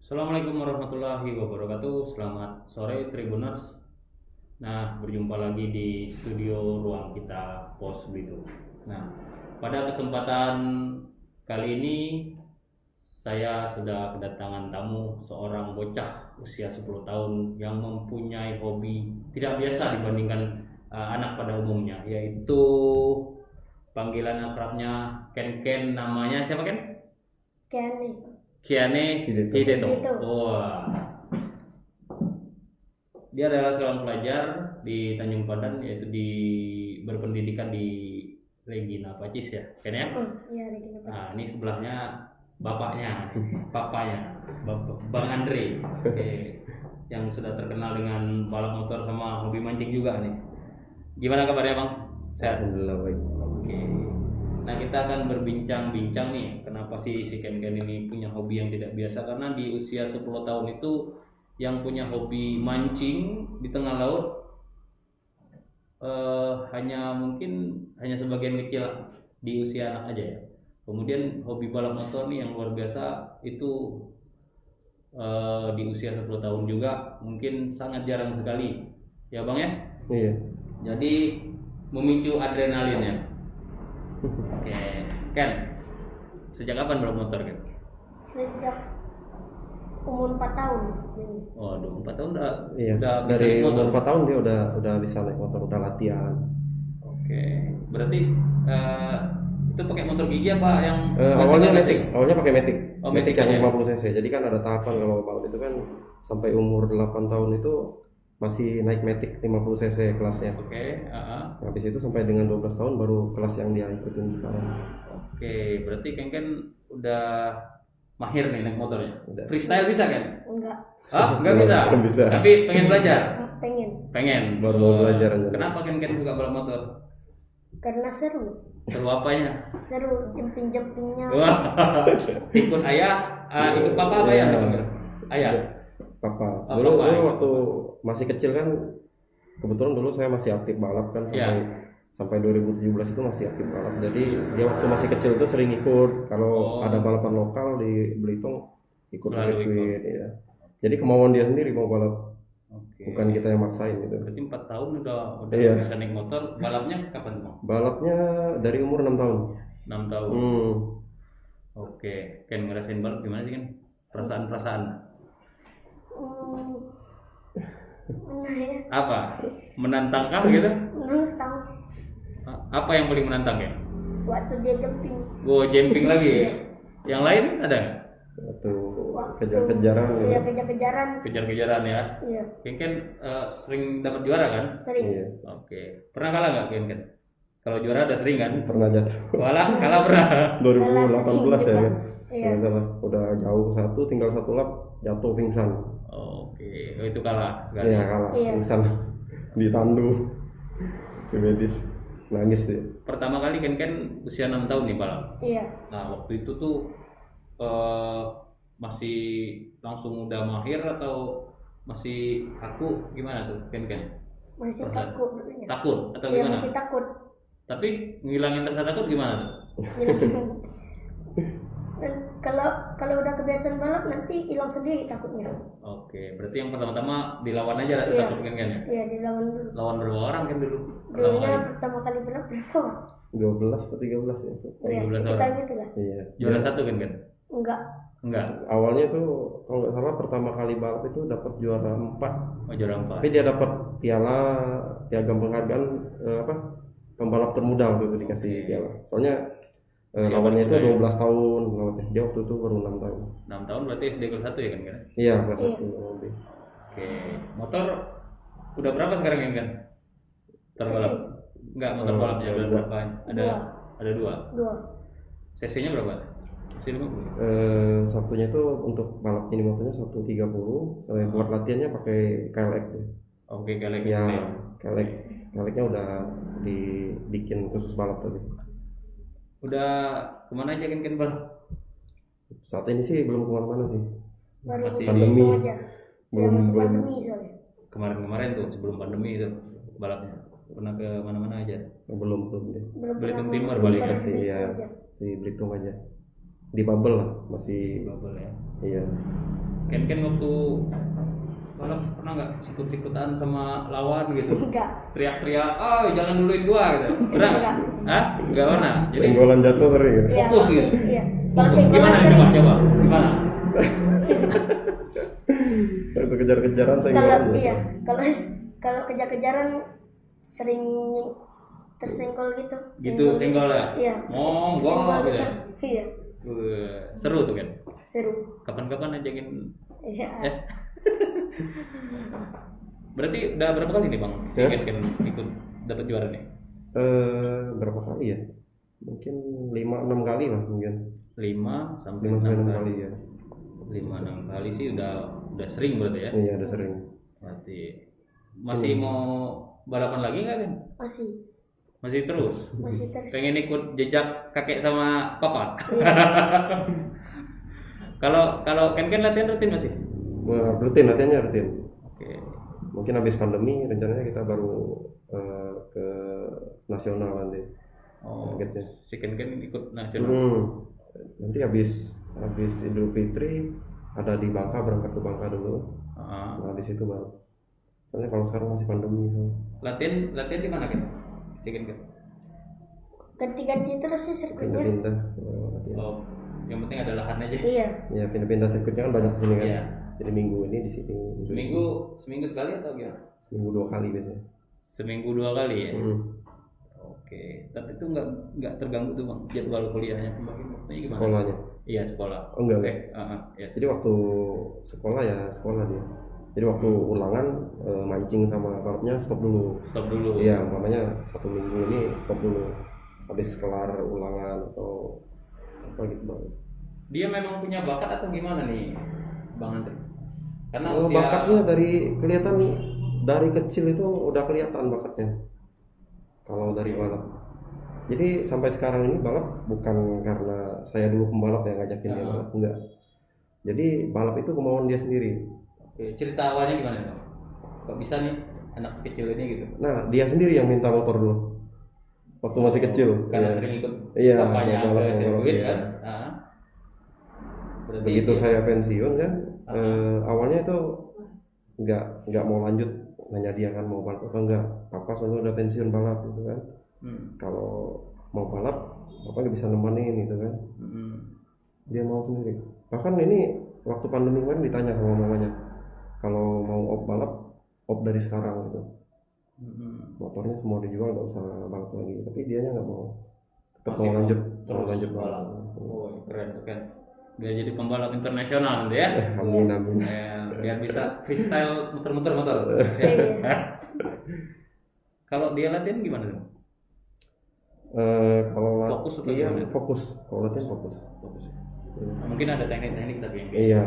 Assalamualaikum warahmatullahi wabarakatuh. Selamat sore Tribuners. Nah, berjumpa lagi di studio ruang kita Pos Belitung. Nah, pada kesempatan kali ini saya sudah kedatangan tamu seorang bocah usia 10 tahun yang mempunyai hobi tidak biasa dibandingkan anak pada umumnya, yaitu panggilan akrabnya Ken Ken. Namanya siapa, Ken? Kiane Hideto. Wah. Dia adalah seorang pelajar di Tanjung Padan, yaitu berpendidikan di Regina Pacis ya, Ken ya? Iya, Regina Pacis. Nah, ini sebelahnya bapaknya, papanya, Bang Andre. Oke. Yang sudah terkenal dengan balap motor sama hobi mancing juga nih. Gimana kabarnya, Bang? Sehat? Alhamdulillah baik. Oke. Nah, kita akan berbincang-bincang nih, kenapa sih si Ken Ken ini punya hobi yang tidak biasa. Karena di usia 10 tahun itu yang punya hobi mancing di tengah laut hanya sebagian kecil di usia anak aja ya. Kemudian hobi balap motor nih yang luar biasa itu di usia 10 tahun juga mungkin sangat jarang sekali. Ya Bang ya? Iya. Jadi memicu adrenalin ya. Oke, Ken, sejak kapan balap motor, Ken? Sejak umur 4 tahun. Waduh, 4 tahun udah Iya. bisa Dari naik motor. umur 4 tahun dia udah bisa naik motor, udah latihan. Oke, berarti itu pakai motor gigi apa yang Awalnya Matic, awalnya pakai Matic. Oh, Matic Matic yang aja. 50 cc. Jadi kan ada tahapan kalau balap itu kan sampai umur 8 tahun itu masih naik Matic 50 cc kelasnya. Oke, Habis itu sampai dengan 12 tahun baru kelas yang dia ikutin sekarang. Oke, berarti Ken udah mahir nih naik motornya. Udah. Freestyle bisa kan? Enggak, Ah, nggak bisa. Belum bisa. Tapi pengen belajar. pengen. Pengen. Baru mau belajar aja. Kenapa Ken suka balap motor? Karena seru. Seru apanya? Seru jumping-jumpingnya. Wah, ikut ayah, ikut papa apa ya? Ayah. Papa. Oh, Dulu papa. waktu masih kecil kan, kebetulan dulu saya masih aktif balap kan sampai 2017 itu masih aktif balap. Jadi dia waktu masih kecil itu sering ikut kalau ada balapan lokal di Belitung ikut di Selalu sirkuit ya. Jadi kemauan dia sendiri mau balap, Oke. bukan kita yang maksain gitu. Berarti 4 tahun udah Iya. bisa naik motor. Balapnya kapan Bang? Balapnya dari umur 6 tahun. 6 tahun. Oke, Ken ngerasain balap gimana sih Ken? Perasaan-perasaan Nah ya, apa? Menantangkah gitu? menantang Apa yang paling menantang ya? waktu dia jumping. Jumping lagi. Yang lain ada nggak? Waktu kejar-kejaran Iya, gitu. kejar-kejaran. Kejar-kejaran ya. Iya, Ken sering dapat juara kan? sering. Iya. Oke. Pernah kalah nggak Ken? Kalau juara udah sering kan? Pernah jatuh. Kalah pernah. 2018 ya kan. Iya. Nggak salah. Udah jauh satu, tinggal satu lap jatuh pingsan. Oke. Oh, itu kalah. Iya kalah, Iya. pingsan ditandu ke medis, nangis dia. Pertama kali Ken usia 6 tahun nih balap. Iya, Nah, waktu itu tuh masih langsung udah mahir atau masih kaku gimana tuh Ken? masih Pernah. takut. Iya, Takut atau gimana? masih takut. Tapi ngilangin rasa takut gimana tuh? Dan kalau udah kebiasaan balap nanti hilang sendiri takutnya. Oke, berarti yang pertama-tama dilawan aja rasa Iya. takut Ken ya? Iya, dilawan dulu. Lawan berapa orang Ken dulu? Pertama Dulunya kali. pertama kali balap berapa? 12 atau 13 ya. Iya, 13 sekitar orang. gitu lah. Iya. Juara satu Ken? Enggak, Enggak. Awalnya tuh kalau nggak salah pertama kali balap itu dapat juara 4. Oh, juara 4. Tapi dia dapat piagam penghargaan pembalap termuda waktu itu dikasih piala. Soalnya lawannya itu 12 tahun lawannya. Dia waktu itu baru 6 tahun. 6 tahun berarti SD kelas 1 ya Ken? Iya, kelas Iya. 1 lebih. Oke. Motor udah berapa sekarang Ken? Terbalap? Enggak, motor balapnya udah berapa? Ada 2. dua. CC-nya berapa? CC 50. Satunya itu untuk balap ini motornya 130. Buat latihannya pakai KLX ya. Oke, kalian Ya, gitu ya. KLX-nya udah dibikin khusus balap tadi. Udah kemana aja Ken balap? Saat ini sih belum kemana-mana sih. Baru Masih pandemi. hitung aja. Ya, masih Belum. pandemi soalnya. Kemarin tuh sebelum pandemi itu balapnya pernah ke mana-mana aja. Belum deh. Belum Belitung pernah Timur mau balik balap ya? Belitung Iya. aja. Si Belitung aja. di bubble lah, masih. Bubble ya. Iya. Ken waktu balap pernah nggak sikut-sikutan sama lawan gitu? Enggak. Teriak-teriak, oh jangan duluin gua gitu. Pernah nggak? Hah? Nggak pernah. Jadi Senggolan jatuh sering ya. Iya. fokus gitu. Iya. Kalau senggolan Gimana sering. coba? Gimana? Waktu kejar-kejaran Kalau senggolan iya, jatuh. kalau kejar-kejaran sering tersenggol gitu. Gitu senggol ya? Iya. Oh, Senggol gua gitu. gitu. Iya. Seru tuh kan. Seru. Kapan-kapan ajakin. Iya. Eh. Berarti udah berapa kali nih Bang? Ya? Ken ikut dapat juara nih? Berapa kali ya? Mungkin 5-6 kali lah mungkin. 5 sampai 5 sampai 6 6 kali. kali ya. 5-6 kali sih udah sering berarti ya. Iya, udah sering. Berarti masih mau balapan lagi nggak kan? Masih Masih terus. terus. Pengen ikut jejak kakek sama papa. Iya. Kalau Ken latihan rutin masih? Rutin, latihannya rutin. Oke. Mungkin habis pandemi rencananya kita baru ke nasional nanti. Oh, Targetnya. si Ken ikut nasional. Nanti habis Idul Fitri ada di Bangka, berangkat ke Bangka dulu. Ah. Nah, di situ baru. Soalnya kalau sekarang masih pandemi so. Latihan di mana Ken? Si Ken. Ganti-ganti terus sih sirkuitnya. Pindah-pindah latihan. Oh, yang penting ada lahan aja. Iya. Ya, pindah-pindah sirkuitnya kan banyak di sini kan. Iya. Jadi minggu ini di sini. Seminggu sekali atau gimana? Seminggu 2 kali biasanya. Seminggu 2 kali ya. Hmm. Oke, tapi itu nggak terganggu tuh Bang jadwal kuliahnya pembagi waktunya gimana? Sekolahnya. Iya sekolah. Oh, enggak. Ya. Jadi waktu sekolah ya sekolah dia. Jadi waktu ulangan mancing sama balapnya stop dulu. Stop dulu. Iya, umpamanya 1 minggu ini stop dulu. Habis kelar ulangan atau apa gitu baru. Dia memang punya bakat atau gimana nih, Bang Andre? Karena Bakatnya kelihatan dari kecil itu udah kelihatan bakatnya. Kalau dari balap. Jadi sampai sekarang ini balap bukan karena saya dulu pembalap yang ngajakin dia balap, enggak. Jadi balap itu kemauan dia sendiri. Oke, cerita awalnya gimana Bang? Kok bisa nih anak kecil ini gitu? Nah, dia sendiri yang minta motor dulu. Waktu masih kecil. Karena Iya. sering ikut Iya, kampanye balap, ke sirkuit iya. kan? Berarti Begitu saya pensiun kan, awalnya itu nggak mau lanjut, nanya dia kan mau balap apa enggak. Papa soalnya udah pensiun balap gitu kan. Kalau mau balap, papa nggak bisa nemenin gitu kan. Dia mau sendiri. Bahkan ini waktu pandemi kemarin ditanya sama mamanya, kalau mau op balap, op dari sekarang gitu. Motornya semua dijual, nggak usah balap lagi. Tapi dianya nggak mau, tetap Masih mau lanjut, terus lanjut balap. balap. Oh, keren. Dia jadi pembalap internasional nanti ya. Amin amin. Biar bisa freestyle muter-muter motor. Iya. Kalau dia latihan gimana dong? Kalau Fokus atau iya gimana? fokus. Kalau latihan fokus. Mungkin ada teknik-teknik tapi yang kayak Iya,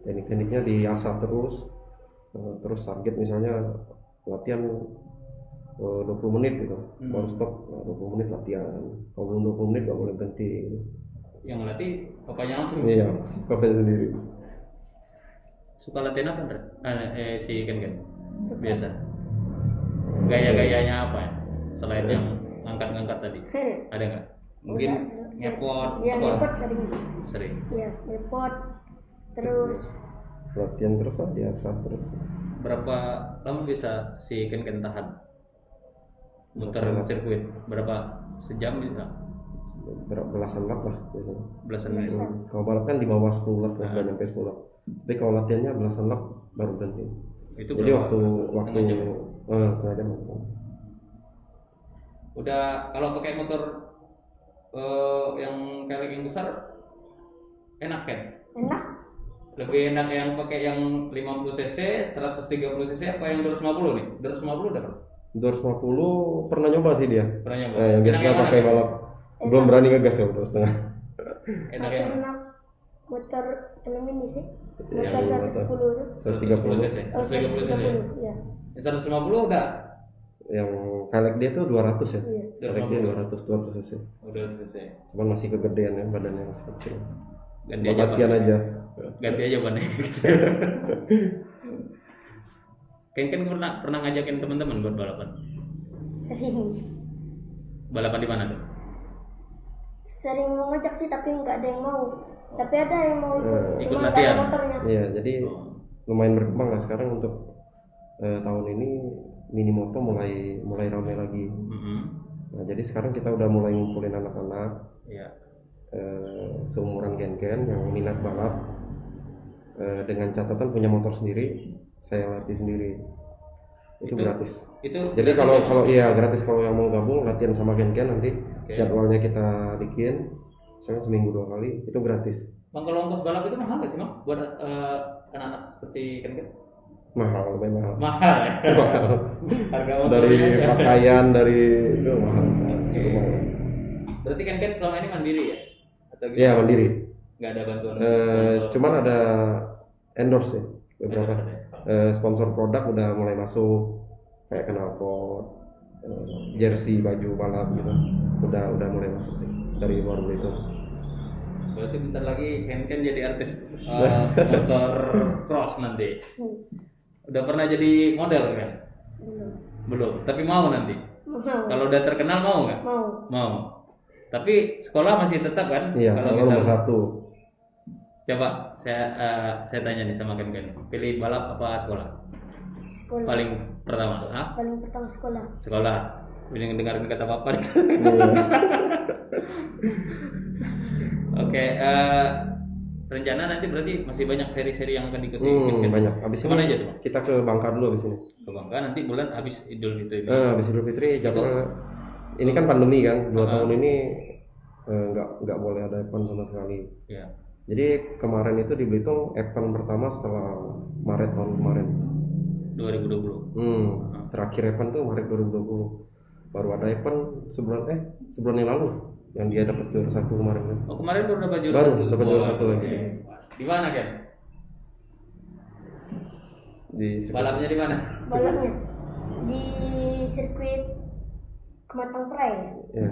teknik-tekniknya diasah terus. Terus target misalnya latihan 20 menit gitu, baru stop. 20 menit latihan. Kalau belum 20 menit nggak boleh berhenti. Gitu. yang ngelatih papanya langsung. Iya, papanya sendiri. Suka latihan apa Andre? Si Ken biasa. Gaya-gayanya apa ya? Selain yang ngangkat-ngangkat tadi, ada nggak? Mungkin ngepot. Iya, apa? ngepot sering. Sering. Iya, ngepot. Terus Latihan terus lah, biasa terus. Berapa lama bisa si Ken tahan muter sirkuit? Berapa sejam bisa? Belasan lap lah biasanya. Belasan menit. Kalau balap kan di bawah 10 lap, nggak nyampe 10 lap. Tapi kalau latihannya belasan lap baru berhenti. Itu Jadi berapa? waktu setengah jam. Udah kalau pakai motor yang kelek yang besar enak kan? enak. Lebih enak yang pakai yang 50 cc, 130 cc apa yang 250 nih? 250 udah pernah? 250 pernah nyoba sih dia. Pernah nyoba? Yang biasa pakai balap. Belum berani ngegas ya, 2,5. Enak Masih yang enak motor temen ini sih. Iya, Motor motor. 110 itu. 130 cc. 130 ya. Yang 150 udah? Yang kalek dia tuh 200 ya. Iya. Kalek dia 200 cc. Udah cc. Cuman masih kegedean ya, badannya masih kecil. Ganti Buat aja latihan ban. aja. Ganti aja ban. Ken pernah ngajakin teman-teman buat balapan. Sering. Balapan di mana tuh? sering mau ngajak sih tapi nggak ada yang mau. Tapi ada yang mau ikut, Ikut cuma nggak latihan. ada motornya. Iya, jadi Oh. lumayan berkembang lah sekarang untuk tahun ini mini moto mulai ramai lagi. Mm-mm. Nah, jadi sekarang kita udah mulai ngumpulin anak-anak Iya. seumuran Gen-Gen yang minat balap, dengan catatan punya motor sendiri, saya latih sendiri. Itu gratis. Itu Jadi gratis kalau ya? iya gratis, kalau yang mau gabung latihan sama Gen-Gen nanti Oke. jadwalnya kita bikin, misalnya seminggu 2 kali, itu gratis. Bang, kalau ongkos balap itu mahal nggak sih, Bang? Buat anak-anak seperti kan? Mahal, lebih mahal. Mahal ya? Harga motornya Dari aja. pakaian, dari itu mahal. Oke. Cukup mahal. Berarti kan selama ini mandiri ya? Atau Iya, mandiri. Nggak ada bantuan? Cuman ada endorse ya, beberapa Endorse ada. sponsor produk udah mulai masuk, kayak knalpot, jersey, baju balap gitu, udah mulai masuk sih dari luar itu. Berarti bentar lagi Ken jadi artis motor cross nanti. Udah pernah jadi model kan? Belum. Belum. Tapi mau nanti. Mau. Kalau udah terkenal mau nggak? Mau. Mau. Tapi sekolah masih tetap kan? Iya, Kalau soalnya nomor misal- 1. Coba saya tanya nih sama Ken. Pilih balap apa sekolah? Sekolah. Paling pertama, Hah? Paling pertama sekolah. Sekolah. Ini dengerin kata papa. Oke, rencana nanti berarti masih banyak seri-seri yang akan diikuti. Ken? Banyak. Abis Kemana ini aja tuh? kita ke Bangka dulu abis ini. Ke Bangka nanti bulan habis Idul Fitri ini. Abis Idul Fitri jadwalnya, ini kan pandemi kan, 2 tahun ini nggak boleh ada event sama sekali. Ya. Jadi kemarin itu di Belitung event pertama setelah Maret tahun kemarin. 2020. Terakhir event tuh Maret 2020. Baru ada event sebulan yang lalu yang dia dapat juara 1 kemarin kan. Oh, kemarin baru dapat juara Baru satu. dapat juara Oh, 1 lagi. oke. Di mana Ken? Di Balapnya di mana? Balapnya di sirkuit Kematang Prai. Ya,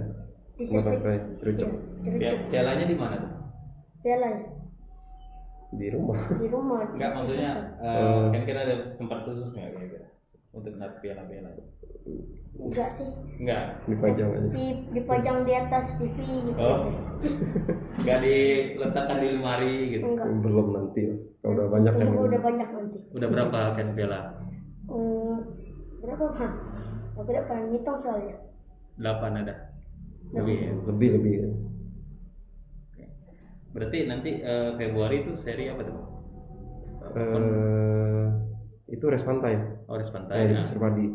Di Kematang Prai, Iya, Cirucuk. Cirucuk. Pialanya di mana tuh? Pialanya Di rumah. di rumah. Enggak, di maksudnya Oh. kan kita ada tempat khusus nggak kira-kira untuk naruh piala-piala? Enggak sih. Enggak. Dipajang aja. Dipajang di atas TV gitu Oh. aja. Enggak diletakkan di lemari gitu. Enggak. Belum nanti lah. Kalau udah banyak kan. Udah banyak nanti. Udah berapa kan piala? Berapa Bang? Aku tidak pernah ngitung soalnya. 8 ada. Lebih ya. Lebih. Oke. Berarti nanti Februari itu seri apa tuh? Itu res pantai. Oh, Race Pantai. Di Nah, Pasir Padi.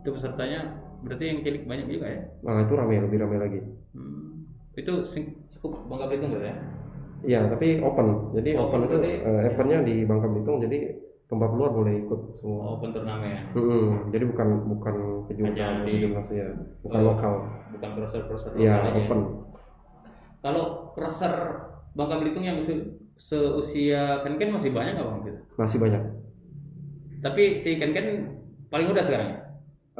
itu pesertanya berarti yang cilik banyak juga ya? Nah, itu lebih ramai lagi. Itu skup Bangka Belitung berarti ya? Iya, tapi open. Jadi Oh, open itu berarti- eventnya di Bangka Belitung, jadi tempat luar boleh ikut semua. Open turnamen. Jadi bukan Hanya kejuaraan di- jumlah ya, bukan Oh. lokal. Bukan crosser Iya, lokal aja. open. Kalau crosser Bangka Belitung yang seusia Ken masih banyak nggak Bang? Masih banyak. Tapi si Ken paling muda sekarang ya?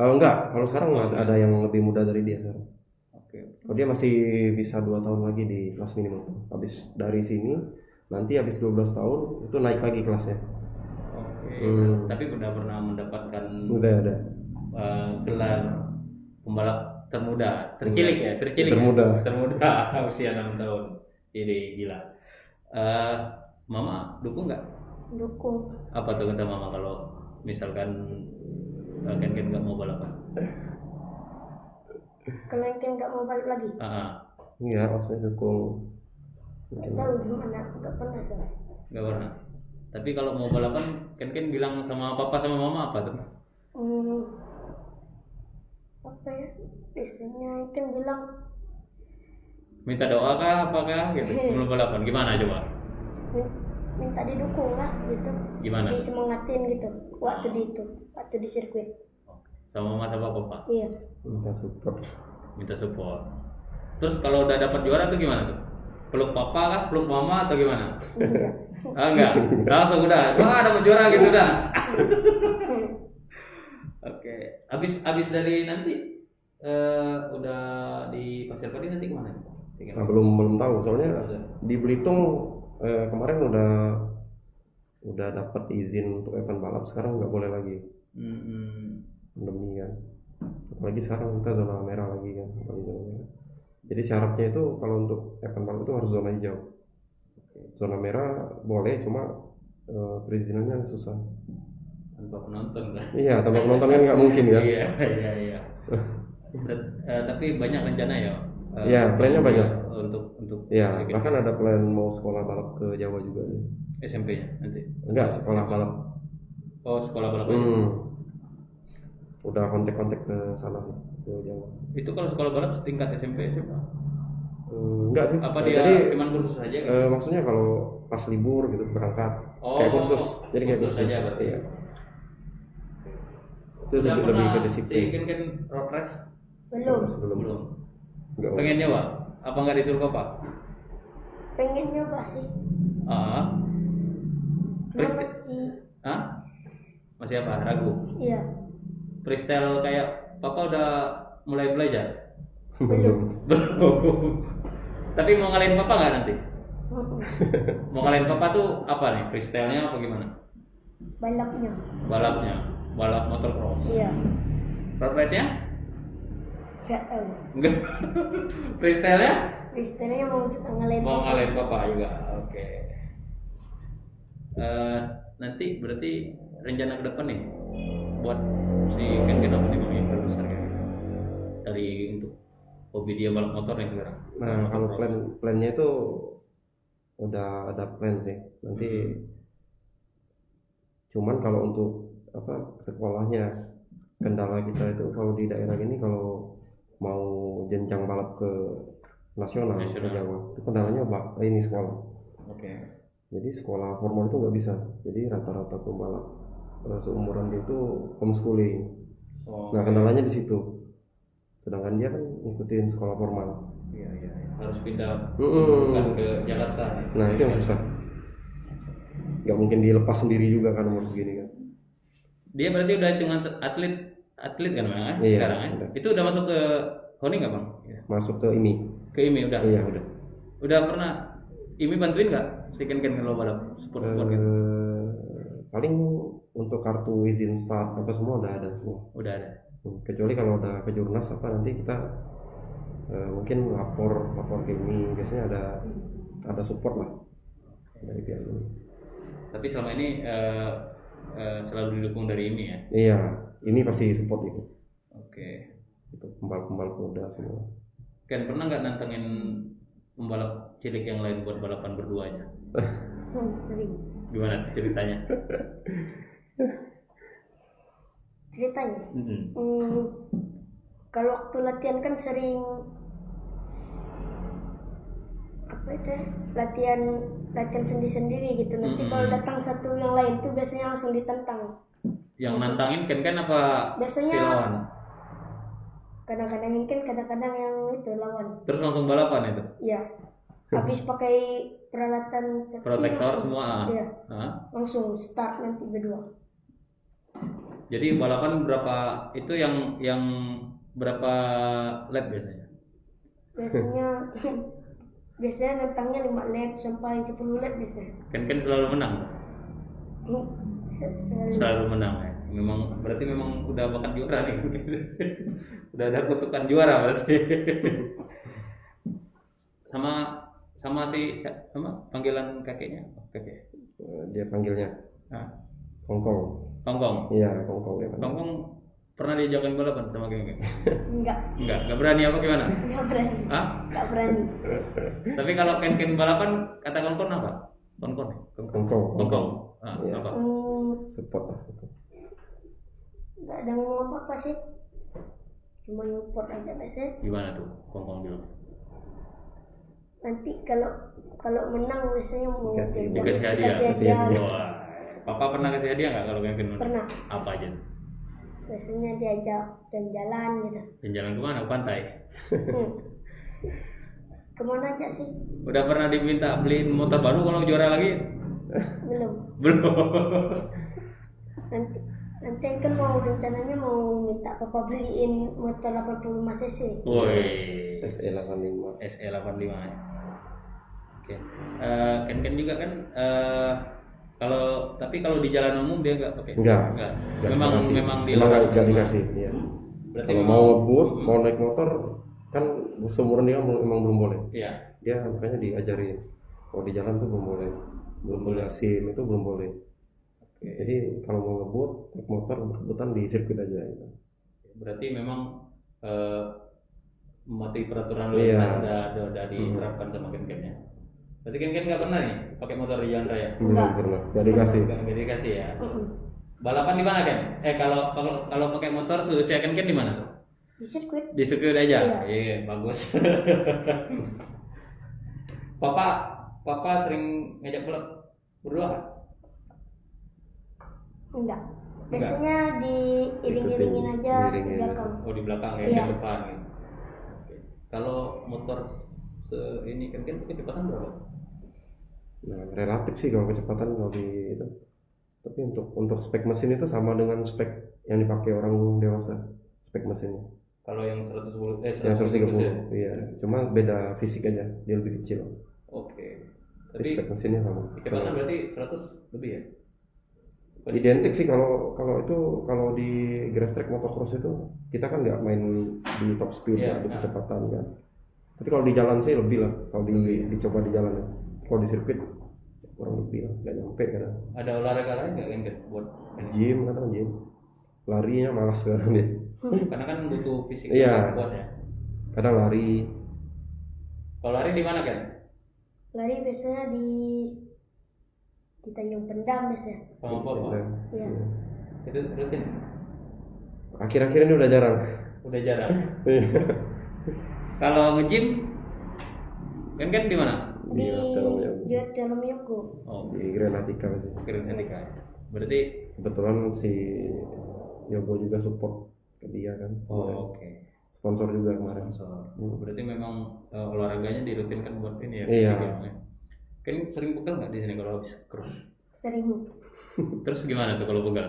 Enggak, kalau sekarang ada yang lebih muda dari dia sekarang. Oke. Oh, dia masih bisa 2 tahun lagi di kelas mini moto. Habis dari sini, nanti habis 12 tahun itu naik lagi kelasnya. Oke. Tapi udah pernah mendapatkan Udah ada. gelar pembalap tercilik ya? Termuda. Termuda usia 6 tahun. Jadi gila. Mama dukung nggak? Dukung. Apa tuh kata mama kalau misalkan Ken nggak mau balapan? Kalau yang nggak mau balik lagi. Iya, maksudnya dukung. Nggak tahu gimana. Nggak pernah soalnya. Nggak pernah. Tapi kalau mau balapan, Ken bilang sama papa sama mama apa tuh? Apa ya? Biasanya kan bilang Minta doa kah, apakah gitu sebelum balapan? Gimana coba? minta didukung lah gitu. Gimana? Disemangatin gitu. Waktu di sirkuit. Sama mama sama papa? Iya. Minta support. Minta support. Terus kalau udah dapat juara tuh gimana tuh? Peluk papa kah, peluk mama atau gimana? Enggak. Enggak, langsung udah, wah dapat juara gitu dah. Oke, abis dari nanti udah di Pasir Padi nanti kemana? Nah, belum tahu soalnya di Belitung kemarin udah dapat izin untuk event balap, sekarang nggak boleh lagi. Pandemi kan. Apalagi sekarang kita zona merah lagi kan. Apalagi zona merah. Jadi syaratnya itu kalau untuk event balap itu harus zona hijau. Zona merah boleh, cuma perizinannya susah. Tanpa penonton kan? Iya, tanpa penonton kan nggak mungkin kan? Iya. Tapi banyak rencana ya? Iya, plannya banyak. Untuk Iya, bahkan ada plan mau sekolah balap ke Jawa juga nih. SMP-nya nanti? Enggak, sekolah balap. Oh, sekolah balap. Udah kontak-kontak ke sana sih, ke Jawa. Itu kalau sekolah balap setingkat SMP SMA? Enggak sih. Apa dia Jadi cuma kursus saja? maksudnya kalau pas libur gitu berangkat, kayak kursus. Jadi kayak kursus saja berarti. Iya. Itu lebih ke disiplin. Kan road race? Belum. Belum. Enggak. Pengen nyoba? Apa nggak disuruh Papa? Pengen nyoba sih. Terus Masih. masih apa? Ragu? Iya. Freestyle kayak Papa udah mulai belajar? Belum. Tapi mau ngalahin Papa nggak nanti? Mau ngalahin Papa tuh apa nih? Freestyle-nya apa gimana? Balapnya. Balap motocross. Iya. Road race-nya? Gak tahu. Enggak. Freestyle-nya? Freestyle-nya mau ngalahin. Mau ngalahin Papa juga. Oke. Nanti berarti rencana ke depan nih buat si Ken apa nih Bang yang besar kayak gitu. Dari untuk hobi dia balap motor nih sekarang. Nah, kalau plannya itu udah ada plan sih. Nanti cuman kalau untuk sekolahnya, kendala kita itu kalau di daerah ini kalau mau jenjang balap ke nasional. Ke Jawa itu kendalanya ini sekolah. Oke. Jadi sekolah formal itu nggak bisa. Jadi rata-rata pembalap seumuran dia itu homeschooling. Nah, kendalanya di situ. Sedangkan dia kan ngikutin sekolah formal. Iya. Harus pindah bukan ke Jakarta. Nah, itu yang susah. Nggak mungkin dilepas sendiri juga kan umur segini kan. Dia berarti udah hitungan atlet kan Bang? Iya, sekarang kan? udah. Itu udah masuk ke Honi nggak Bang? Masuk ke IMI. Ke IMI udah? Iya, udah. Udah pernah IMI bantuin nggak? Si Ken kalau balap sport gitu? Paling untuk kartu izin start apa semua udah ada semua. Udah ada. Kecuali kalau udah ke Jurnas nanti kita mungkin lapor ke IMI. Biasanya ada support lah dari pihak ini. Tapi selama ini selalu didukung dari IMI ya? Iya, IMI pasti support itu. Oke. Itu pembalap muda semua. Ken pernah nggak nantengin pembalap cilik yang lain buat balapan berdua aja? Sering. Gimana ceritanya? Kalau waktu latihan kan sering latihan sendiri-sendiri gitu. Nanti kalau datang satu yang lain tuh biasanya langsung ditantang. Yang nantangin Ken apa biasanya si lawan? Kadang-kadang Ken, kadang-kadang yang itu lawan. Terus langsung balapan itu? Iya. Habis pakai peralatan safety protektor langsung, semua. Iya. Langsung start nanti berdua. Jadi balapan berapa itu yang berapa lap biasanya? Biasanya nantangnya 5 lap sampai 10 lap biasanya. Ken selalu menang. Selalu menang ya. Berarti memang udah bakat juara nih. Udah ada kutukan juara berarti. sama panggilan kakeknya. Kakek. Dia panggilnya Kongkong. Iya, Kongkong ya. Kongkong pernah diajakin balapan sama kakek? Enggak berani apa gimana? Enggak berani. Enggak berani. Tapi kalau Ken balapan kata Kongkong apa? Kongkong. Iya. Apa? Support lah. Enggak ada ngomong apa-apa sih. Cuma support aja biasanya. Gimana tuh Kongkong bilang? Nanti kalau menang biasanya mau dikasih hadiah. Wah, Papa pernah kasih hadiah nggak kalau Ken menang? Pernah. Apa aja? Biasanya diajak jalan-jalan gitu. Jalan kemana? Ke pantai? Kemana aja sih? Udah pernah diminta beliin motor baru kalau juara lagi? Belum. Nanti kan rencananya mau minta Papa beliin motor 85 cc. Woi. SE85 ya. Oke. Ken juga kan kalau di jalan umum dia nggak pakai. Enggak. Memang Enggak dikasih. Iya. Kalau mau ngebut, mau naik motor kan seumuran dia emang belum boleh. Iya. Dia makanya diajarin kalau di jalan tuh belum boleh, belum boleh SIM itu belum boleh. Oke. Jadi kalau mau ngebut naik motor ngebutan di sirkuit aja gitu. Berarti memang mematuhi peraturan lalu lintas udah diterapkan sama Ken ya. Berarti Ken nggak pernah nih pakai motor di jalan raya? Belum pernah, gak dikasih. Nggak dikasih ya. Balapan di mana Ken? Kalau pakai motor seusia Ken di mana tuh? Di sirkuit. Di sirkuit aja. Iya. Iya, bagus. Papa sering ngajak balap berdua nggak? Enggak. Biasanya diiring-iringin aja di diiringin belakang. Oh di belakang ya, Iya. di depan gitu. Oke. Kalau motor ini kan kecepatan berapa? Nah, relatif sih kalau kecepatan kalau di itu. Tapi untuk spek mesin itu sama dengan spek yang dipakai orang dewasa, spek mesinnya. Kalau yang 110 Yang 130, ya? iya. Cuma beda fisik aja, dia lebih kecil. Oke. Tapi Tapi spek mesinnya sama. kecepatan berarti 100 lebih ya? Identik sih kalau di grass track motocross itu kita kan nggak main di top speed, Iya, di kecepatan kan. Tapi kalau di jalan sih lebih lah, kalau dicoba di jalan ya. Kalau di sirkuit kurang lebih lah, nggak nyampe kadang. Ada olahraga lain nggak Ken buat Gym kadang gym, larinya malas sekarang dia. karena kan butuh fisik Iya. yang kuat ya. Kadang lari, Kalau lari di mana Ken? Lari biasanya di Tanjung Pendam biasanya. Sama Papa? Iya. Itu rutin? akhir-akhir ini udah jarang. Udah jarang. Kalau nge-gym kan di mana? Di Iya, dalam Yoko. Oh, di Granatika sih. keren etika. Berarti Kebetulan si Yogo juga support ke dia kan. oke. Sponsor juga kemarin. Sponsor. Berarti memang olahraganya dirutinkan buat ini ya. Iya. fisiknya. Kan sering pegel nggak di sini kalau habis cross? Sering. Terus gimana tuh kalau pegal?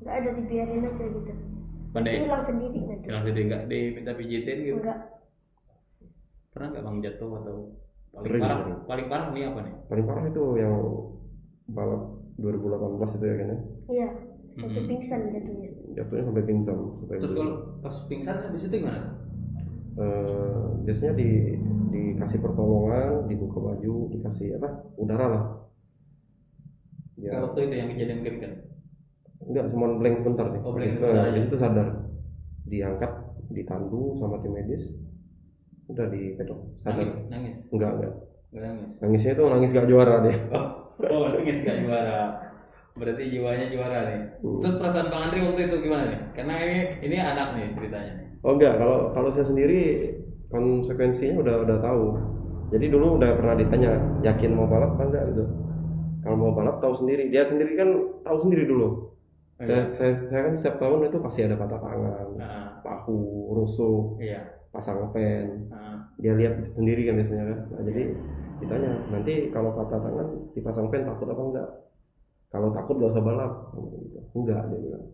Nggak ada, dibiarin aja gitu. Pandai Hilang sendiri nanti. hilang jadi nggak diminta pijitin gitu? Enggak. Pernah nggak bang jatuh atau Sering. paling parah nih apa nih? Paling parah itu yang balap 2018 itu ya kan ya. Iya. Sampai pingsan jatuhnya. Jatuhnya sampai pingsan. Terus kalau pas pingsan di situ gimana? Biasanya dikasih pertolongan, dibuka baju, dikasih udara lah. Ya, Kayak waktu itu yang kejadian kan? enggak, cuma blank sebentar sih. Oh, blank Di situ- sebentar aja. di situ sadar, diangkat, ditandu sama tim medis, udah di pedok, sadar. Nangis? Enggak. Nggak nangis? Nangisnya itu nangis gak juara dia. Oh nangis gak juara. Berarti jiwanya juara nih. Terus perasaan Bang Andri waktu itu gimana nih? Karena ini anak nih ceritanya. Oh enggak, kalau saya sendiri konsekuensinya udah tahu. Jadi dulu udah pernah ditanya, yakin mau balap apa enggak gitu. Kalau mau balap tahu sendiri, dia sendiri kan tahu sendiri dulu. Saya kan setiap tahun itu pasti ada patah tangan, paku, rusuk, Iya. pasang pen. Nah, Dia lihat sendiri kan biasanya kan. Nah, jadi ditanya, nanti kalau patah tangan dipasang pen takut apa enggak? Kalau takut gak usah balap, gitu. Enggak dia bilang.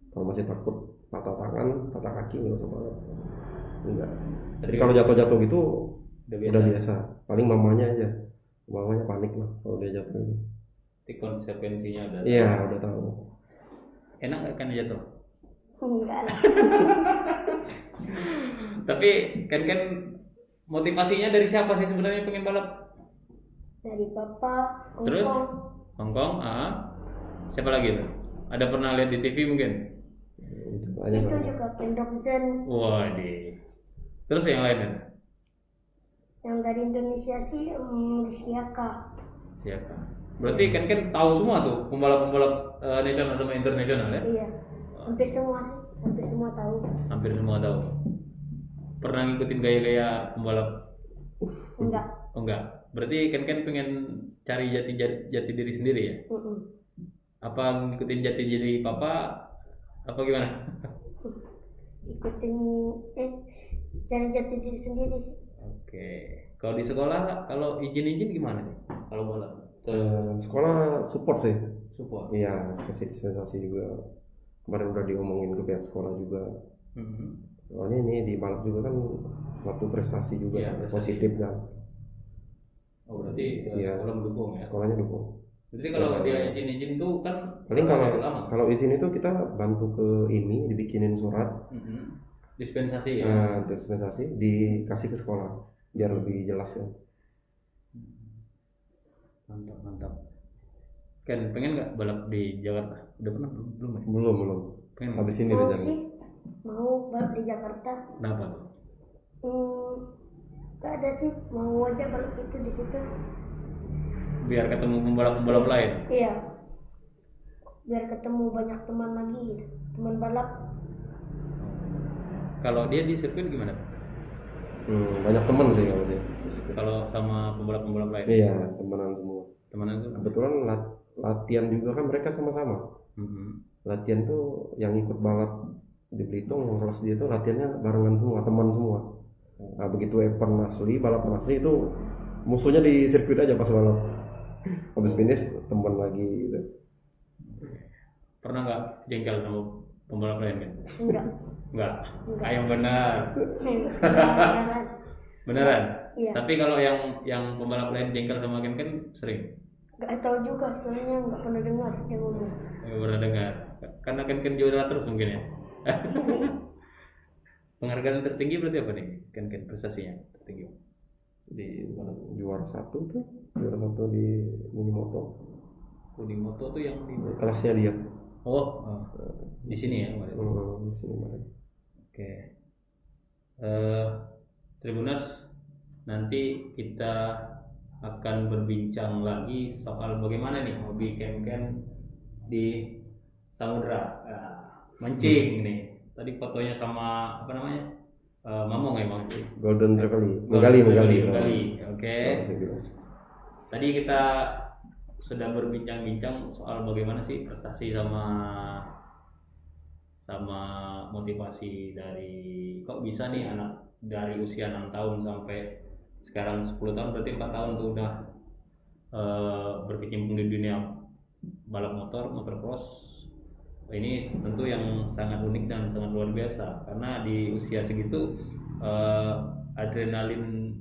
Kalau masih takut patah tangan, patah kaki nggak usah balap. Enggak. Jadi kalau jatuh-jatuh gitu udah biasa. Paling mamanya aja, mamanya panik lah kalau dia jatuh itu. Jadi konsekuensinya udah. Iya udah tahu. Enak nggak kan jatuh? Enggak lah. Tapi kan motivasinya dari siapa sih sebenarnya pengen balap? Dari papa, Terus? Hongkong. Hongkong, siapa lagi tuh? Ada pernah lihat di TV mungkin? Itu juga Pendok Zen. Waduh. Terus yang lainnya? Yang dari Indonesia sih Rizkyaka. Siapa? Berarti kan tahu semua tuh pembalap-pembalap nasional sama internasional ya? Iya. Hampir semua sih. Hampir semua tahu. Hampir semua tahu. Pernah ngikutin gaya-gaya pembalap? Enggak. Oh enggak. Berarti kan pengen cari jati diri sendiri ya? Apa ngikutin jati diri papa? Apa gimana? Ikutin cari jati diri sendiri sih. Oke. Kalau di sekolah kalau izin gimana nih? Kalau balap? Sekolah support sih. Support. Iya, kasih dispensasi juga. Kemarin udah diomongin ke pihak sekolah juga. Soalnya ini di balap juga kan suatu prestasi juga, Iya, prestasi. positif kan. Oh berarti Iya. sekolah mendukung ya? Sekolahnya dukung. Jadi kalau dia izin tuh kan Paling lama. kalau izin itu kita bantu ke IMI dibikinin surat. Dispensasi ya. Nah, untuk dispensasi dikasih ke sekolah biar lebih jelas ya. Mantap, mantap. Ken, pengen nggak balap di Jakarta? Udah pernah belum ya? Belum. Pengen. Habis ini Mau rencananya. sih, mau balap di Jakarta. Kenapa tuh? Gak ada sih, mau aja balap itu di situ. Biar ketemu pembalap-pembalap lain. Iya, biar ketemu banyak teman lagi gitu, teman balap. Kalau dia di sirkuit gimana? Banyak teman sih kalau dia di situ. Kalau sama pembalap-pembalap lain? Iya, temenan semua. Temenan tuh? Kebetulan latihan juga kan mereka sama-sama. Latihan tuh yang ikut balap di Belitung, kelas dia tuh latihannya barengan semua, teman semua. Nah, begitu event asli, balapan asli itu musuhnya di sirkuit aja pas balap. Habis finish teman lagi gitu. Pernah nggak jengkel sama pembalap lain kan? Enggak. Nggak. Ayo benar. Beneran. Beneran? Iya. Tapi kalau yang pembalap lain jengkel sama Ken sering? Gak tahu juga, soalnya nggak pernah dengar dia ngomong. Nggak pernah dengar. Karena Ken juara terus mungkin ya. Penghargaan tertinggi berarti apa nih? Ken prestasinya tertinggi. Di juara satu di Minimoto. Unimoto tuh yang di Kelasnya dia. di sini ya kemarin. Di sini kemarin. Oke. Tribuners, nanti kita akan berbincang lagi soal bagaimana nih hobi Ken di samudra. Mancing nih. Tadi fotonya sama apa namanya? Mamong ya Bang. Golden Megali. Oke. Tadi kita sedang berbincang-bincang soal bagaimana sih prestasi sama motivasi dari kok bisa nih anak dari usia 6 tahun sampai sekarang 10 tahun, berarti 4 tahun tuh udah berkecimpung di dunia balap motor cross. Ini tentu yang sangat unik dan sangat luar biasa karena di usia segitu adrenalin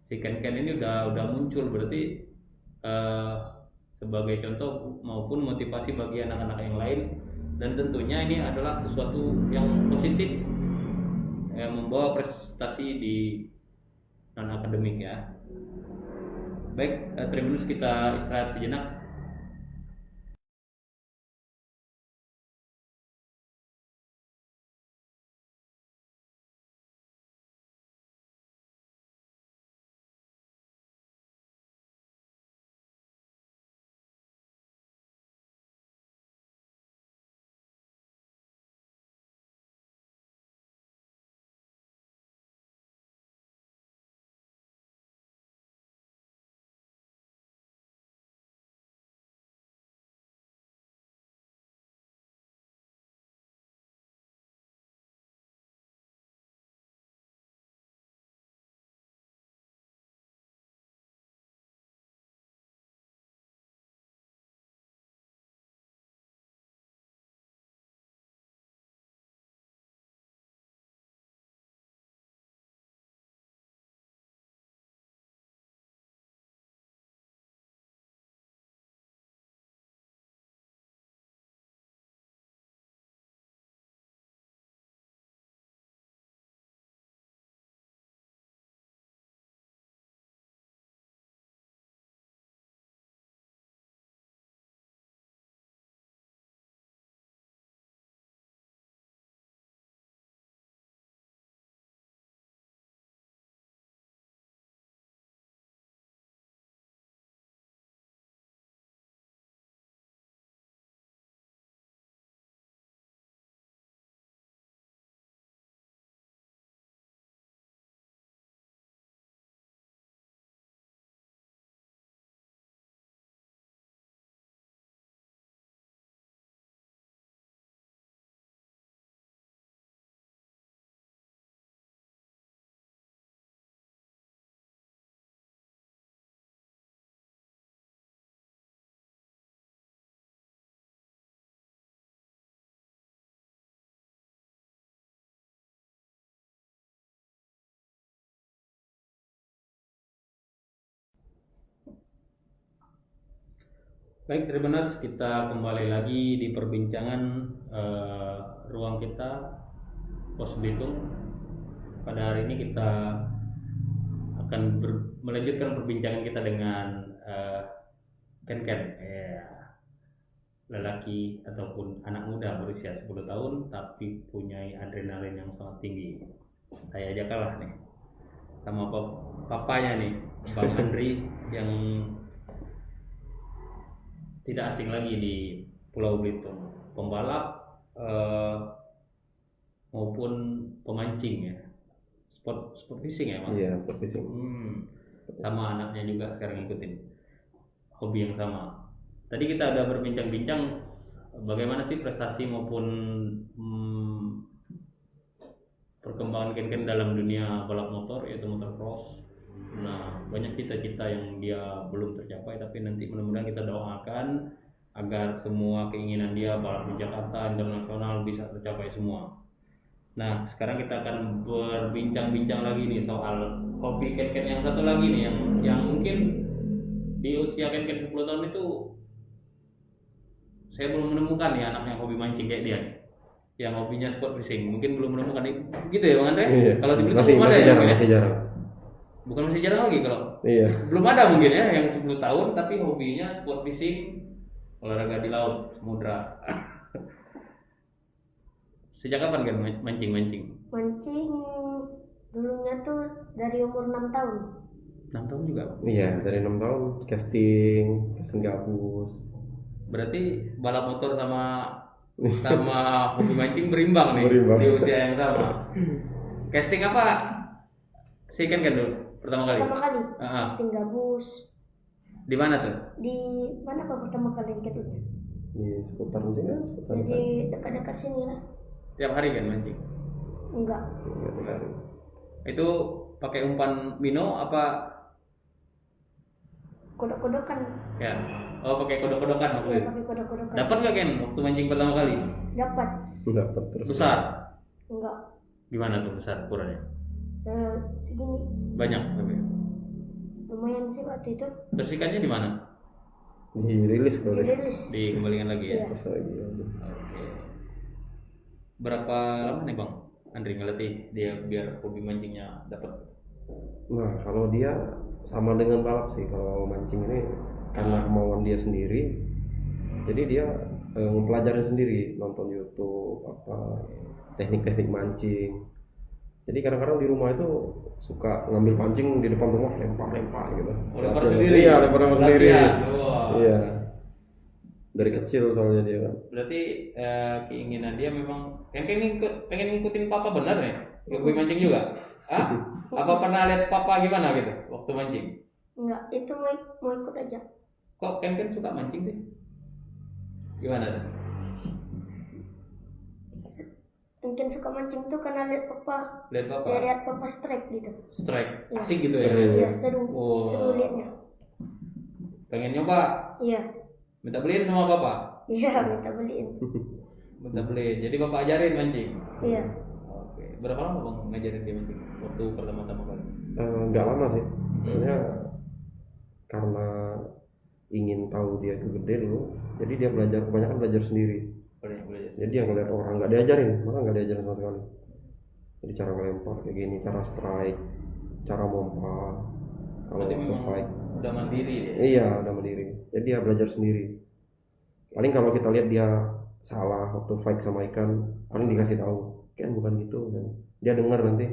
si Ken ini udah muncul, berarti sebagai contoh maupun motivasi bagi anak-anak yang lain, dan tentunya ini adalah sesuatu yang positif yang membawa prestasi di non akademik ya. Baik, Tribuners, kita istirahat sejenak. Baik, Tribuners, kita kembali lagi di perbincangan ruang kita Pos Belitung. Pada hari ini kita akan melanjutkan perbincangan kita dengan Ken, lelaki ataupun anak muda berusia 10 tahun tapi punya adrenalin yang sangat tinggi. Saya aja kalah nih sama papanya nih, Bang Andri, yang tidak asing lagi di Pulau Belitung, pembalap maupun pemancing ya, sport fishing ya, Mas? Iya, sport fishing. Sama anaknya juga sekarang ngikutin hobi yang sama. Tadi kita udah berbincang-bincang bagaimana sih prestasi maupun perkembangan Ken dalam dunia balap motor, yaitu motocross. Nah, banyak cita-cita yang dia belum tercapai, tapi nanti mudah-mudahan kita doakan agar semua keinginan dia balap di Jakarta internasional bisa tercapai semua. Nah, sekarang kita akan berbincang-bincang lagi nih soal hobi Ken yang satu lagi nih, yang mungkin di usia Ken 10 tahun itu saya belum menemukan nih anak yang hobi mancing kayak dia, yang hobinya sport fishing. Mungkin belum menemukan gitu ya, Bang Andre? Iya. Kalau di Belitung masih belum ada jarang, ya? masih jarang. Bukan masih jarang lagi kalau. Iya. Belum ada mungkin ya yang 10 tahun tapi hobinya sport fishing, olahraga di laut, samudra. Sejak kapan kan mancing? Mancing dulunya tuh dari umur 6 tahun. 6 tahun juga. Iya, dari 6 tahun casting gabus. Berarti balap motor sama hobi mancing berimbang nih. Berimbang. Di usia yang sama. Casting apa? Si Ken dulu pertama kali. Casting gabus. Di mana tuh? Di mana Pak pertama kali ikutnya? Di seputar sini kan, seputar. Jadi dekat-dekat sini lah. Tiap hari kan mancing? Enggak. Itu pakai umpan minnow apa? Kodok-kodokan. Ya. Oh, pakai kodok-kodokan waktu Iya, itu. pakai kodok-kodokan. Dapat nggak Ken waktu mancing pertama kali? Dapat. Terus. Besar. Enggak. Gimana tuh besar ukurannya? Segini. Banyak tapi. Lumayan sih waktu itu. Terus ikannya di mana? Dirilis kalau Dirilis. Dikembalikan lagi ya. Iya. Pas lagi. Oke. Berapa lama nih Bang Andri ngelatih dia biar hobi mancingnya dapat? Nah, kalau dia sama dengan balap sih, kalau mancing ini karena kemauan dia sendiri, jadi dia mempelajari sendiri, nonton YouTube apa teknik-teknik mancing. Jadi kadang-kadang di rumah itu suka ngambil pancing di depan rumah, lempar gitu. Oh, lempar sendiri? Iya, lempar sendiri. Wow. Iya. Dari kecil soalnya dia kan. Berarti keinginan dia memang pengen ngikutin papa benar ya? Hobi mancing juga? Hah? Apa pernah lihat papa gimana gitu waktu mancing? Enggak, itu mau ikut aja. Kok Ken suka mancing sih? Gimana tuh? Mungkin suka mancing tuh karena lihat papa. Lihat papa strike gitu. Strike, Ya. asik gitu Seru. ya? Iya, seru. Oh. Seru liatnya. Pengen nyoba? Iya. Minta beliin sama papa? Iya, minta beliin. Minta beliin, jadi bapak ajarin mancing? Iya. Oke, berapa lama Bang ngajarin dia mancing? Waktu pertama-tama kali? Nggak lama sih, soalnya karena ingin tahu dia itu gede dulu, jadi dia kebanyakan belajar sendiri. Belajar. Jadi yang ngeliat orang nggak diajarin, malah nggak diajarin sama sekali. Jadi cara ngelempar kayak gini, cara strike, cara mompa, kalau Berarti waktu memang fight. udah mandiri dia? Iya, udah mandiri. Jadi dia belajar sendiri. Paling kalau kita lihat dia salah waktu fight sama ikan, paling dikasih tahu, kan bukan gitu. Kan. Dia dengar nanti.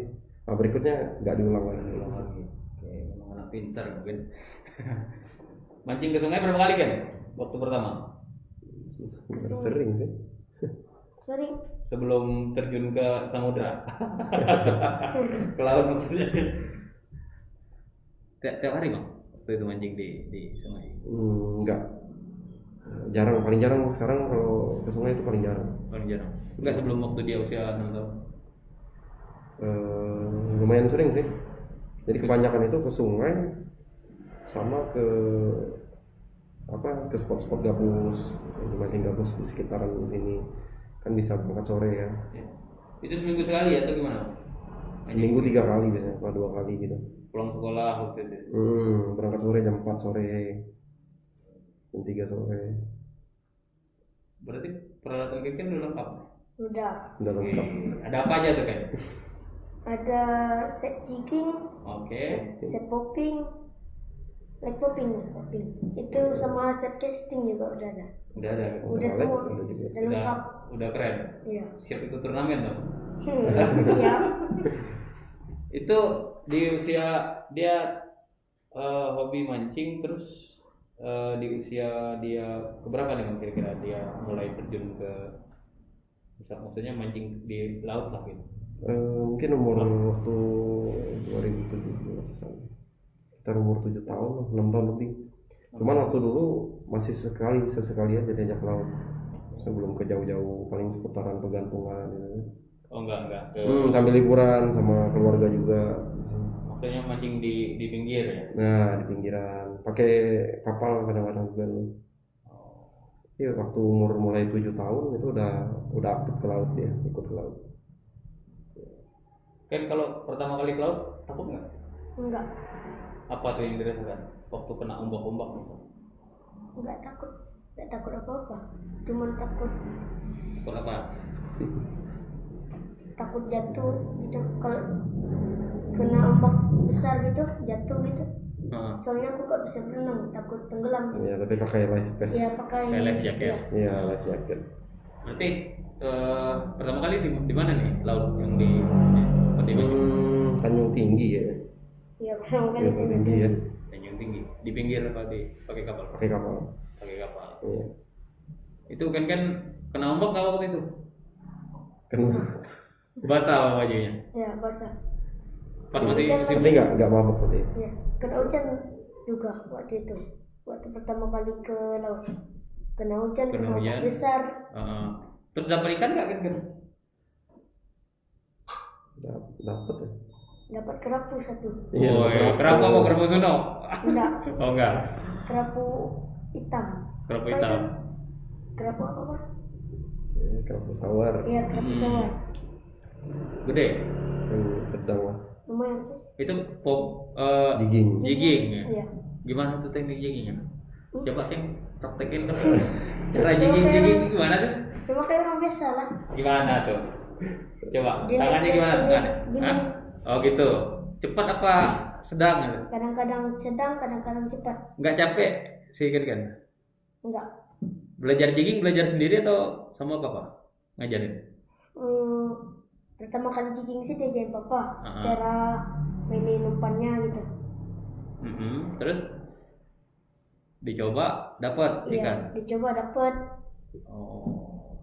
Nah, berikutnya nggak diulang lagi. Oke, memang anak pintar mungkin. Mancing ke sungai berapa kali kan? Waktu pertama? Sering sih. Sering. Sebelum terjun ke samudra. Ke laut maksudnya. Tiap hari Bang? Waktu itu mancing di sungai? Enggak. Jarang, paling jarang sekarang kalau ke sungai itu paling jarang. Paling jarang? Enggak, sebelum waktu dia usia 6 tahun? Lumayan sering sih. Jadi kebanyakan itu ke sungai sama ke spot-spot gabus, mancing gabus di sekitaran sini kan bisa berangkat sore ya. Itu seminggu sekali atau gimana? Seminggu 3 kali biasanya, atau 2 kali gitu. Pulang sekolah waktu itu? Berangkat sore jam 4 sore, jam 3 sore. Berarti peralatan kan udah lengkap? Udah. Udah lengkap. Ada apa aja tuh kan? Ada set jigging, Oke. set popping, leg popping. Itu sama set casting juga udah ada. Udah ada. Udah semua. Udah juga. Udah lengkap. Udah keren. Iya. Siap ikut turnamen dong. Siap. Itu di usia dia hobi mancing, terus di usia dia keberapa nih Bang, kira-kira dia mulai terjun ke maksudnya mancing di laut lah gitu. Mungkin umur waktu 2017an, sekitar umur 7 tahun lah, 6 tahun lebih. Cuman waktu dulu masih sesekali aja diajak ke laut. Sebelum ke jauh-jauh, paling seputaran Pegantungan gitu. Oh enggak. Sambil liburan sama keluarga juga. Maksudnya mancing di pinggir ya. Nah, di pinggiran, pakai kapal kadang-kadang juga. Iya, waktu umur mulai 7 tahun itu udah aktif ke laut dia, ikut ke laut. Kan kalau pertama kali ke laut takut nggak? Enggak. Apa tuh yang dirasakan waktu kena ombak-ombak misalnya? Enggak takut apa-apa. Cuman takut apa? takut jatuh gitu. Kalau kena ombak besar gitu, jatuh gitu. Soalnya aku gak bisa berenang, takut tenggelam. Iya, tapi pakai life vest. Iya, pakai life jacket. Iya, life jacket. Berarti pertama kali di mana nih laut yang di Tanjung Tinggi ya. Iya, pertama kali Tanjung Tinggi ya. Tanjung Tinggi. Di pinggir apa pakai kapal? Pakai kapal. Pakai kapal. Iya. Itu kan kena ombak nggak waktu itu? Kena. Basah bajunya. Iya, basah. Pas mati Tapi nggak mabuk tadi. Iya, kena hujan juga waktu itu. Waktu pertama kali ke laut. Kena hujan besar. Terus dapat ikan nggak kan? Dapat ya. Dapat kerapu satu. Iya, kerapu apa kerapu Suno? Enggak. Oh enggak. Kerapu hitam. Kerapu hitam. Kerapu apa Pak? Kerapu sawar. Iya, kerapu sawar. Gede. Sedang lah. Lumayan sih. Itu Jigging. Jigging ya. Iya. Gimana tuh teknik jiggingnya? Coba kan praktekin kan. Cara jigging gimana tuh? Cuma kayak orang biasa lah. Gimana tuh? Coba tangannya gimana? Gini. Hah? Oh gitu. Cepat apa sedang? Kadang-kadang sedang, kadang-kadang cepat. Nggak capek sih kan? Enggak. Belajar jigging belajar sendiri atau sama papa ngajarin? Pertama kali jigging sih diajarin papa cara mainin umpannya gitu. Terus dicoba dapat Iya, ikan. dicoba dapat. Oh.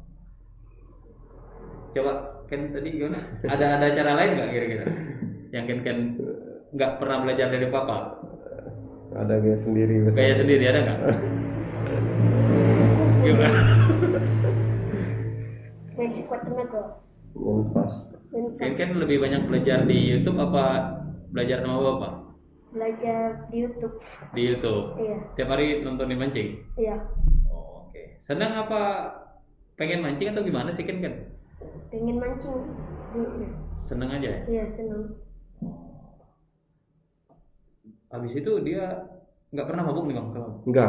Coba kan tadi gimana? Ada cara lain nggak kira-kira? Yang kan nggak pernah belajar dari papa? Ada gaya sendiri. Gaya sendiri ada nggak? Gimana? Main sekuat tenaga. Pas. Kan lebih banyak belajar di YouTube apa belajar sama bapak? Belajar di YouTube. Di YouTube. Iya. Tiap hari nontonin mancing. Iya. Oh, oke. Senang apa? Pengen mancing atau gimana sih kan? Pengen mancing dulunya. Seneng aja. Iya, senang. Habis itu dia nggak pernah mabuk nih bang kalau? Enggak.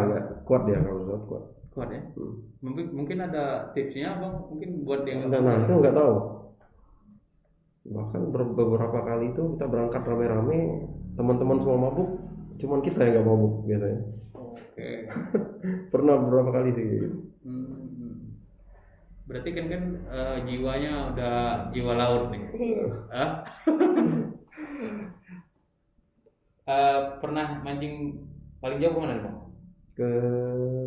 Kuat dia kalau laut kuat. Kuat ya? Mungkin ada tipsnya bang? Mungkin buat dia nggak. Nah, itu nggak tahu. Bahkan beberapa kali itu kita berangkat rame-rame, teman-teman semua mabuk, cuman kita yang nggak mabuk biasanya. Oke. Pernah beberapa kali sih. Berarti kan jiwanya udah jiwa laut nih. Iya. Pernah mancing paling jauh kemana nih bang? Ke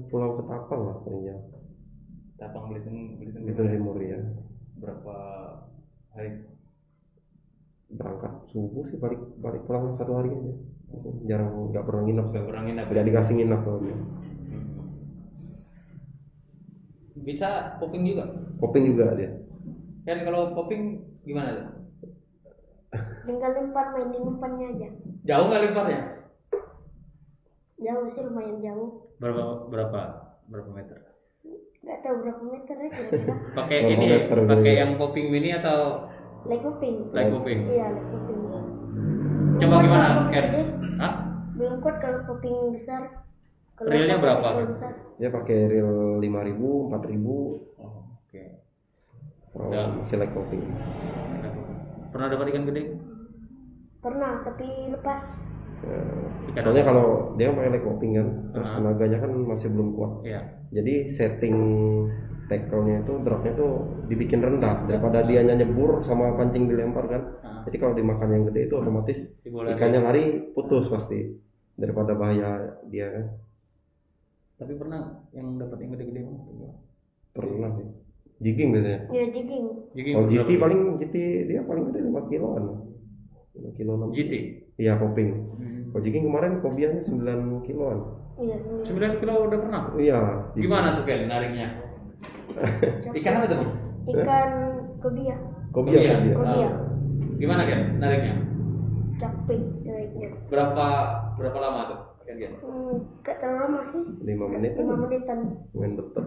Pulau Ketapang lah paling jauh. Ketapang Belitung Timur ya. Berapa hari? Berangkat subuh sih balik pulang 1 hari aja. Jarang, nggak pernah nginap. Nggak pernah nginap. Nggak dikasih nginap kalau dia. Bisa popping juga? Popping juga dia. Kan kalau popping gimana tuh? Tinggal lempar mainin umpannya aja. Jauh nggak lemparnya? Jauh sih, lumayan jauh. Berapa meter? Nggak tahu berapa meter ya kira-kira. Pakai ini, pakai yang popping mini atau Leg popping. leg popping? Iya, leg popping. Coba gimana, Ken? Hah? Belum kuat kalau popping besar. Reelnya berapa? Besar. Dia pakai reel 5.000, 4.000. Oh, oke. kalau Ya. masih like coping. Pernah dapat ikan gede? Pernah, tapi lepas. Ikan Soalnya apa? kalau dia pakai like coping kan, terus Ah. tenaganya kan masih belum kuat. Iya. Jadi setting tackle-nya itu drop-nya tuh dibikin rendah daripada dia nyebur sama pancing dilempar kan. Ah. Jadi kalau dimakan yang gede itu otomatis Dibolehin. ikannya lari putus pasti daripada bahaya dia kan. Tapi pernah yang dapat yang gede-gede mah? Pernah sih. Jigging biasanya. Ya jigging. Jadi Kalau GT berapa? paling GT dia paling gede 5 kiloan. 5 kilo 6. GT. Iya coping. Hmm. Kalau jigging kemarin kobiannya 9 kiloan. Iya 9 kilo udah pernah? Iya. Gimana tuh Ken nariknya? Ikan apa tuh? Ikan kobia. Kobia. Kobia. Kobia. Kobia. Gimana Ken nariknya? Capek naiknya. Berapa lama tuh? Ken? Gak terlalu lama sih. 5 menit 5 menitan main betot.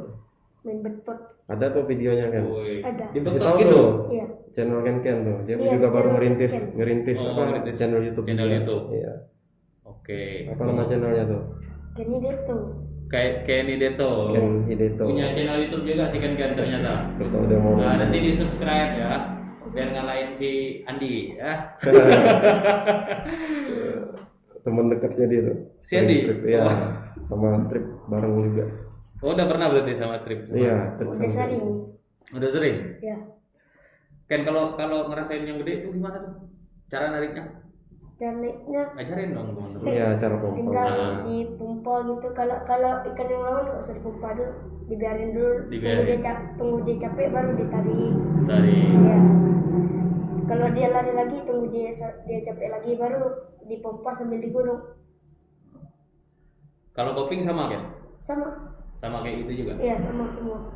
main betot. Ada tuh videonya kan. Woi. Ada. Di Kasih betot tahu gitu. tuh Iya. channel Ken Ken tuh. Dia Iya, juga di baru channel ngerintis Ken. ngerintis Oh, apa ngerintis channel YouTube. channel juga. YouTube. Iya. Oke. Apa nama channelnya tuh? Jadi dia tuh. Kayak Kenny Deto. Ken Hideto. Punya channel YouTube juga sih Ken ternyata. Serta udah mau. Nah, nanti di subscribe ya. Biar ngalahin si Andi ya. Temen dekatnya dia tuh. Si Andi? Trip, iya. Oh. Sama trip bareng juga. Oh, udah pernah berarti sama trip? Iya, trip Udah sama. sering. Udah sering? Ya. Ken kalau ngerasain yang gede itu gimana tuh? Cara nariknya? Dan naiknya Ajarin dong teman-teman. Iya, cara pompa. tinggal Ah. dipompa gitu. Kalau ikan yang lawan nggak usah dipompa dulu, dibiarin dulu. Dibiarin. Tunggu dia capek baru ditarik. Dari Ya. Kalau dia lari lagi tunggu dia capek lagi baru dipompa sambil digulung. kalau coping sama Ken? Sama. Sama kayak gitu juga. Iya sama semua.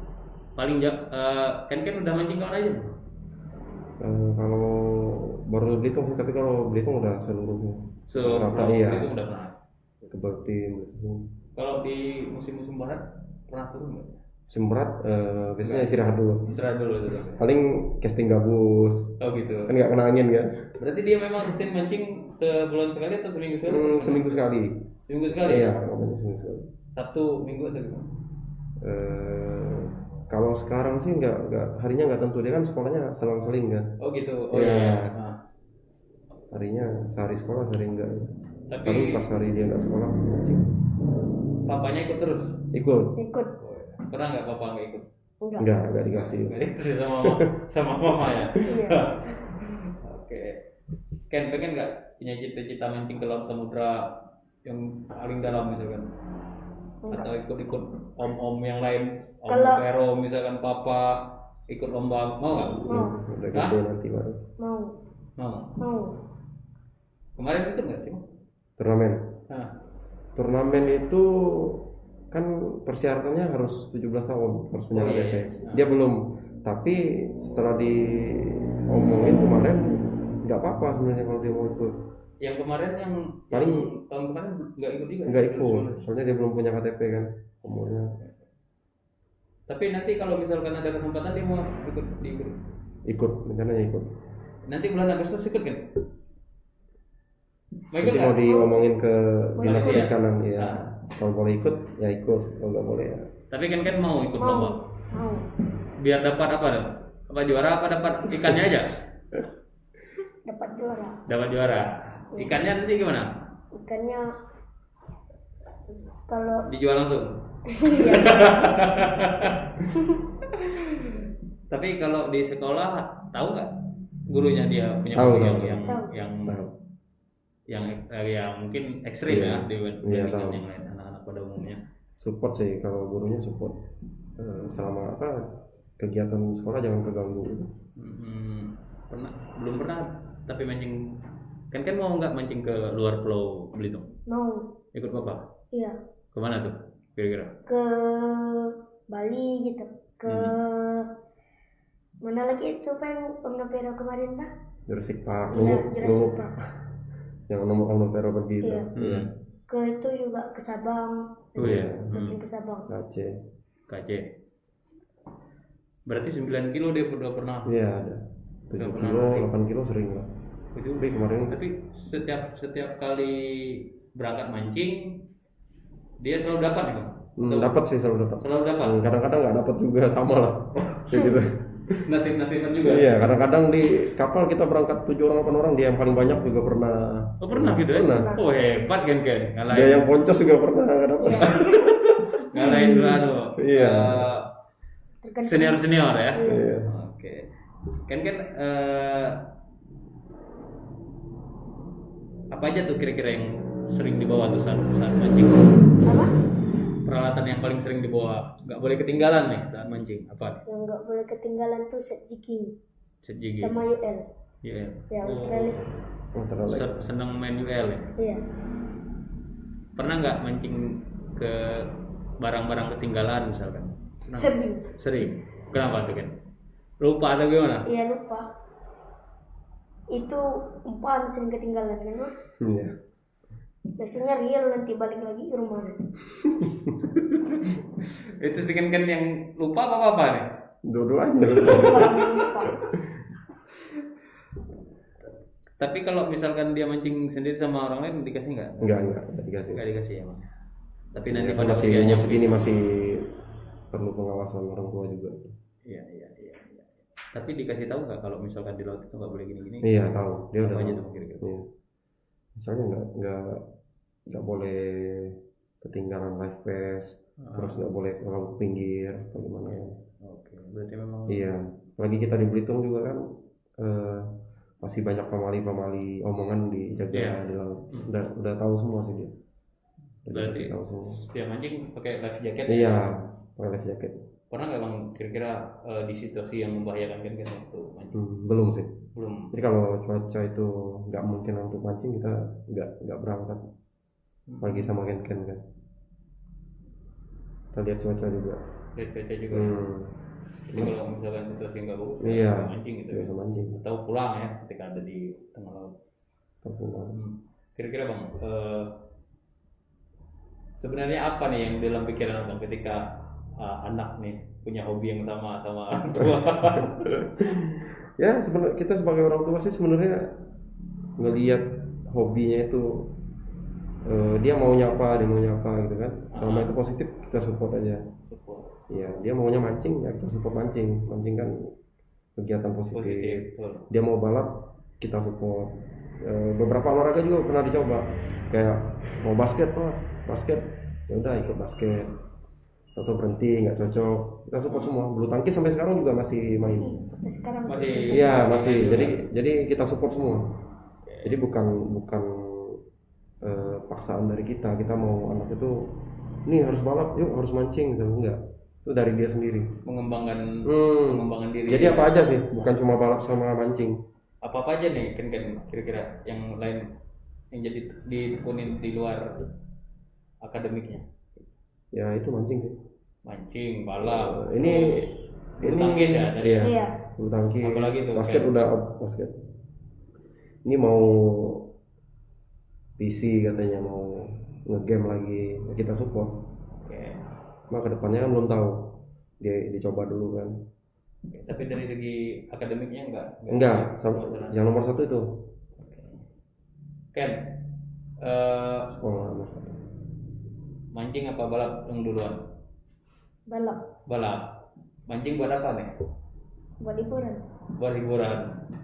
Paling Ken udah mancing kawan aja? Kalau baru Belitung sih, tapi kalau Belitung udah seluruhnya. Rata iya. Itu udah pernah. Ke Belitung itu semua. Kalau di musim-musim barat pernah turun nggak? Semberat biasanya istirahat dulu. Istirahat dulu itu. Paling casting gabus. Oh gitu. Kan nggak kena angin kan? Berarti dia memang rutin mancing sebulan sekali atau seminggu sekali? Seminggu sekali. Seminggu sekali. Iya, namanya seminggu sekali. Sabtu minggu atau gimana? Kalau sekarang sih nggak harinya nggak tentu, dia kan sekolahnya selang-seling kan. Oh gitu. Oh Iya. iya. Nah, Harinya sehari sekolah, sehari enggak. tapi Paling pas hari dia nggak sekolah mancing. papanya ikut terus. Ikut. Ikut. Pernah nggak papa nggak ikut? Enggak dikasih. Nggak dikasih sama mama ya. Iya. Oke. Ken pengen nggak punya cita-cita mancing ke laut samudra yang paling dalam gitu kan? Enggak. Atau ikut-ikut om-om yang lain, om Kalau- Pero misalkan papa ikut lomba, mau nggak? Mau. Udah Hah? gede nanti baru. Mau. Mau. Kemarin ikut nggak sih? Turnamen. Nah, Turnamen itu kan persyaratannya harus 17 tahun, harus punya Oh, iya, KTP. iya. Dia belum. Tapi setelah diomongin kemarin nggak apa-apa sebenarnya kalau dia mau ikut. yang kemarin yang Paling- tahun kemarin nggak ikut juga. Nggak ikut, soalnya dia belum punya KTP kan umurnya. Tapi nanti kalau misalkan ada kesempatan dia mau diikut. Ikut, rencananya ikut. Nanti bulan Agustus ikut kan? Mau ikut Nanti mau nggak? diomongin ke dinas Iya. perikanan ya. Ah. Kalau boleh ikut ya ikut, kalau nggak boleh ya. Tapi kan mau ikut Mau. lomba. Mau. Biar dapat apa dong? Apa juara apa dapat ikannya aja? Dapat juara. Dapat juara. Ikannya nanti gimana? Ikannya kalau Dijual langsung. iya. Tapi kalau di sekolah tahu nggak gurunya dia punya Tahu, hobi tahu. Tahu. yang mungkin ekstrim Iya. ya dibandingkan tahu. yang lain anak-anak pada umumnya. Support sih, kalau gurunya support. Selama apa kegiatan sekolah jangan keganggu. Belum pernah tapi mancing kan mau nggak mancing ke luar pulau Belitung? Mau. Ikut bapak? Iya. Kemana tuh kira-kira? Ke Bali gitu. Ke mana lagi itu kan Omnopero kemarin Pak? Jurassic Park, Iya, Lumuk, Jurassic Park. yang nomor Pero pergi itu. Iya. Ke itu juga ke Sabang. Oh iya. Mancing ke Sabang. Aceh. KC. Berarti 9 kilo dia udah pernah. Iya ada. 7 Udah kilo, pernah. 8 kilo sering lah. Itu Tapi kemarin tapi setiap kali berangkat mancing dia selalu dapat ya Bang? dapat sih, selalu dapat. Selalu dapat. Kadang-kadang nggak dapat juga, sama lah. Kayak gitu. Nasib-nasiban juga. Iya, kadang-kadang di kapal kita berangkat 7 orang 8 orang, dia yang paling banyak juga pernah. Oh pernah gitu ya? Pernah. Oh hebat kan ngalahin. Dia yang poncos juga pernah dapat. Iya. Ngalahin dua Iya. Senior ya. Iya. Oke. Kan apa aja tuh kira-kira yang sering dibawa tuh saat mancing? Apa? Peralatan yang paling sering dibawa, nggak boleh ketinggalan nih saat mancing. Apa? Yang nggak boleh ketinggalan tuh set jigging Set gigi. sama UL. Iya. Ya ultralight. Oh, terlalu. Seneng main UL ya? Iya. Pernah nggak mancing ke barang-barang ketinggalan misalkan? Pernah? Sering. Sering. Kenapa tuh kan? Lupa atau gimana? Iya lupa. Itu umpan sering ketinggalan kan? Bro? Iya. Biasanya real nanti balik lagi ke rumah. Itu sih kan yang lupa apa nih? Dua-duanya. Orang yang lupa. Tapi kalau misalkan dia mancing sendiri sama orang lain dikasih nggak? Enggak dikasih. Nggak dikasih ya, Bang. Tapi nanti Ya, pada masih usianya umur segini masih perlu pengawasan orang tua juga. Iya. Tapi dikasih tahu nggak kalau misalkan di laut itu nggak boleh gini-gini? Iya, tahu. Dia udah Apa aja tahu. tuh kira-kira? Iya. Misalnya nggak boleh ketinggalan life vest, terus nggak boleh terlalu ke pinggir, bagaimana ya? Oke, berarti memang. Iya. Lagi kita di Belitung juga kan masih banyak pamali omongan dijaga Iya. di laut. Udah tahu semua sih dia. Udah Berarti dikasih tahu semua. setiap mancing pakai life jacket. Iya, pakai life jacket. Pernah nggak Bang kira-kira di situasi yang membahayakan kan waktu mancing? Belum sih. Belum. Jadi kalau cuaca itu nggak mungkin untuk mancing, kita nggak berangkat. Apalagi sama Ken kan. Kita lihat cuaca juga. Lihat cuaca juga. Jadi kalau misalkan situasi nggak bagus, Iya. nggak mancing gitu. Nggak bisa mancing. Atau pulang ya ketika ada di tengah laut. Terpulang. Kira-kira Bang, sebenarnya apa nih yang dalam pikiran Bang ketika anak nih punya hobi yang sama orang tua? Ya sebenarnya kita sebagai orang tua sih sebenarnya ngelihat hobinya itu dia maunya apa gitu kan. Selama itu positif kita support aja. Iya, dia maunya mancing ya kita support mancing kan kegiatan positif. Dia mau balap kita support. Beberapa olahraga juga pernah dicoba, kayak mau basket ya udah ikut basket, atau berhenti nggak cocok kita support semua. Bulu tangkis sampai sekarang juga masih main. Sampai sekarang Masih jadi kita support semua. Jadi bukan paksaan dari kita mau anak itu nih harus balap, yuk harus mancing, enggak, itu dari dia sendiri mengembangkan diri. Jadi apa aja sih, bukan cuma balap sama mancing. Apa aja nih kan kira-kira yang lain yang jadi ditekunin di luar akademiknya? Ya itu mancing sih. Mancing, balap. Ini tangkis ya tadi. Iya. Bulu tangkis. Apalagi tuh, basket udah basket. Ini mau PC katanya mau ngegame lagi, kita support. Oke. Nah kedepannya kan belum tahu. Dia dicoba dulu kan. Tapi dari segi akademiknya Enggak, yang nomor 1 itu. Ken, Sekolah nomor 1. mancing apa balap yang duluan? Balap. Mancing buat apa nih? Buat liburan. Buat hiburan.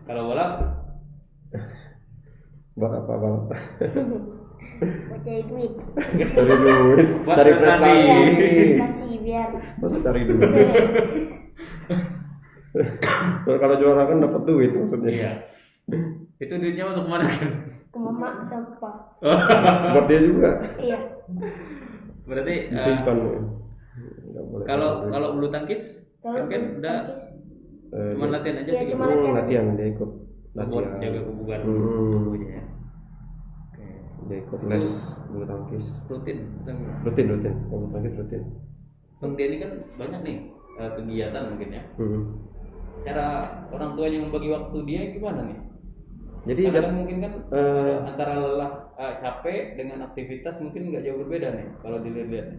Kalau balap? Buat apa balap? Buat cari duit. Cari duit, Buat cari prestasi. Prestasi biar. Masa cari duit? Kalau juara kan dapat duit maksudnya. Iya. Itu duitnya masuk kemana kan? Ke mama sampah. Buat dia juga. Iya. Berarti Disimpan. Nggak boleh. kalau bulu tangkis kan udah cuma latihan aja. Iya, gitu. cuma latihan dia ikut Buat latihan. jaga kebugaran tubuhnya ya. Oke. Dia ikut les bulu tangkis. Rutin. Rutin. Bulu tangkis rutin. Bang Denny kan banyak nih kegiatan mungkin ya. Cara orang tuanya membagi waktu dia gimana nih? Jadi Karena mungkin kan antara lelah capek dengan aktivitas mungkin nggak jauh berbeda nih kalau dilihat.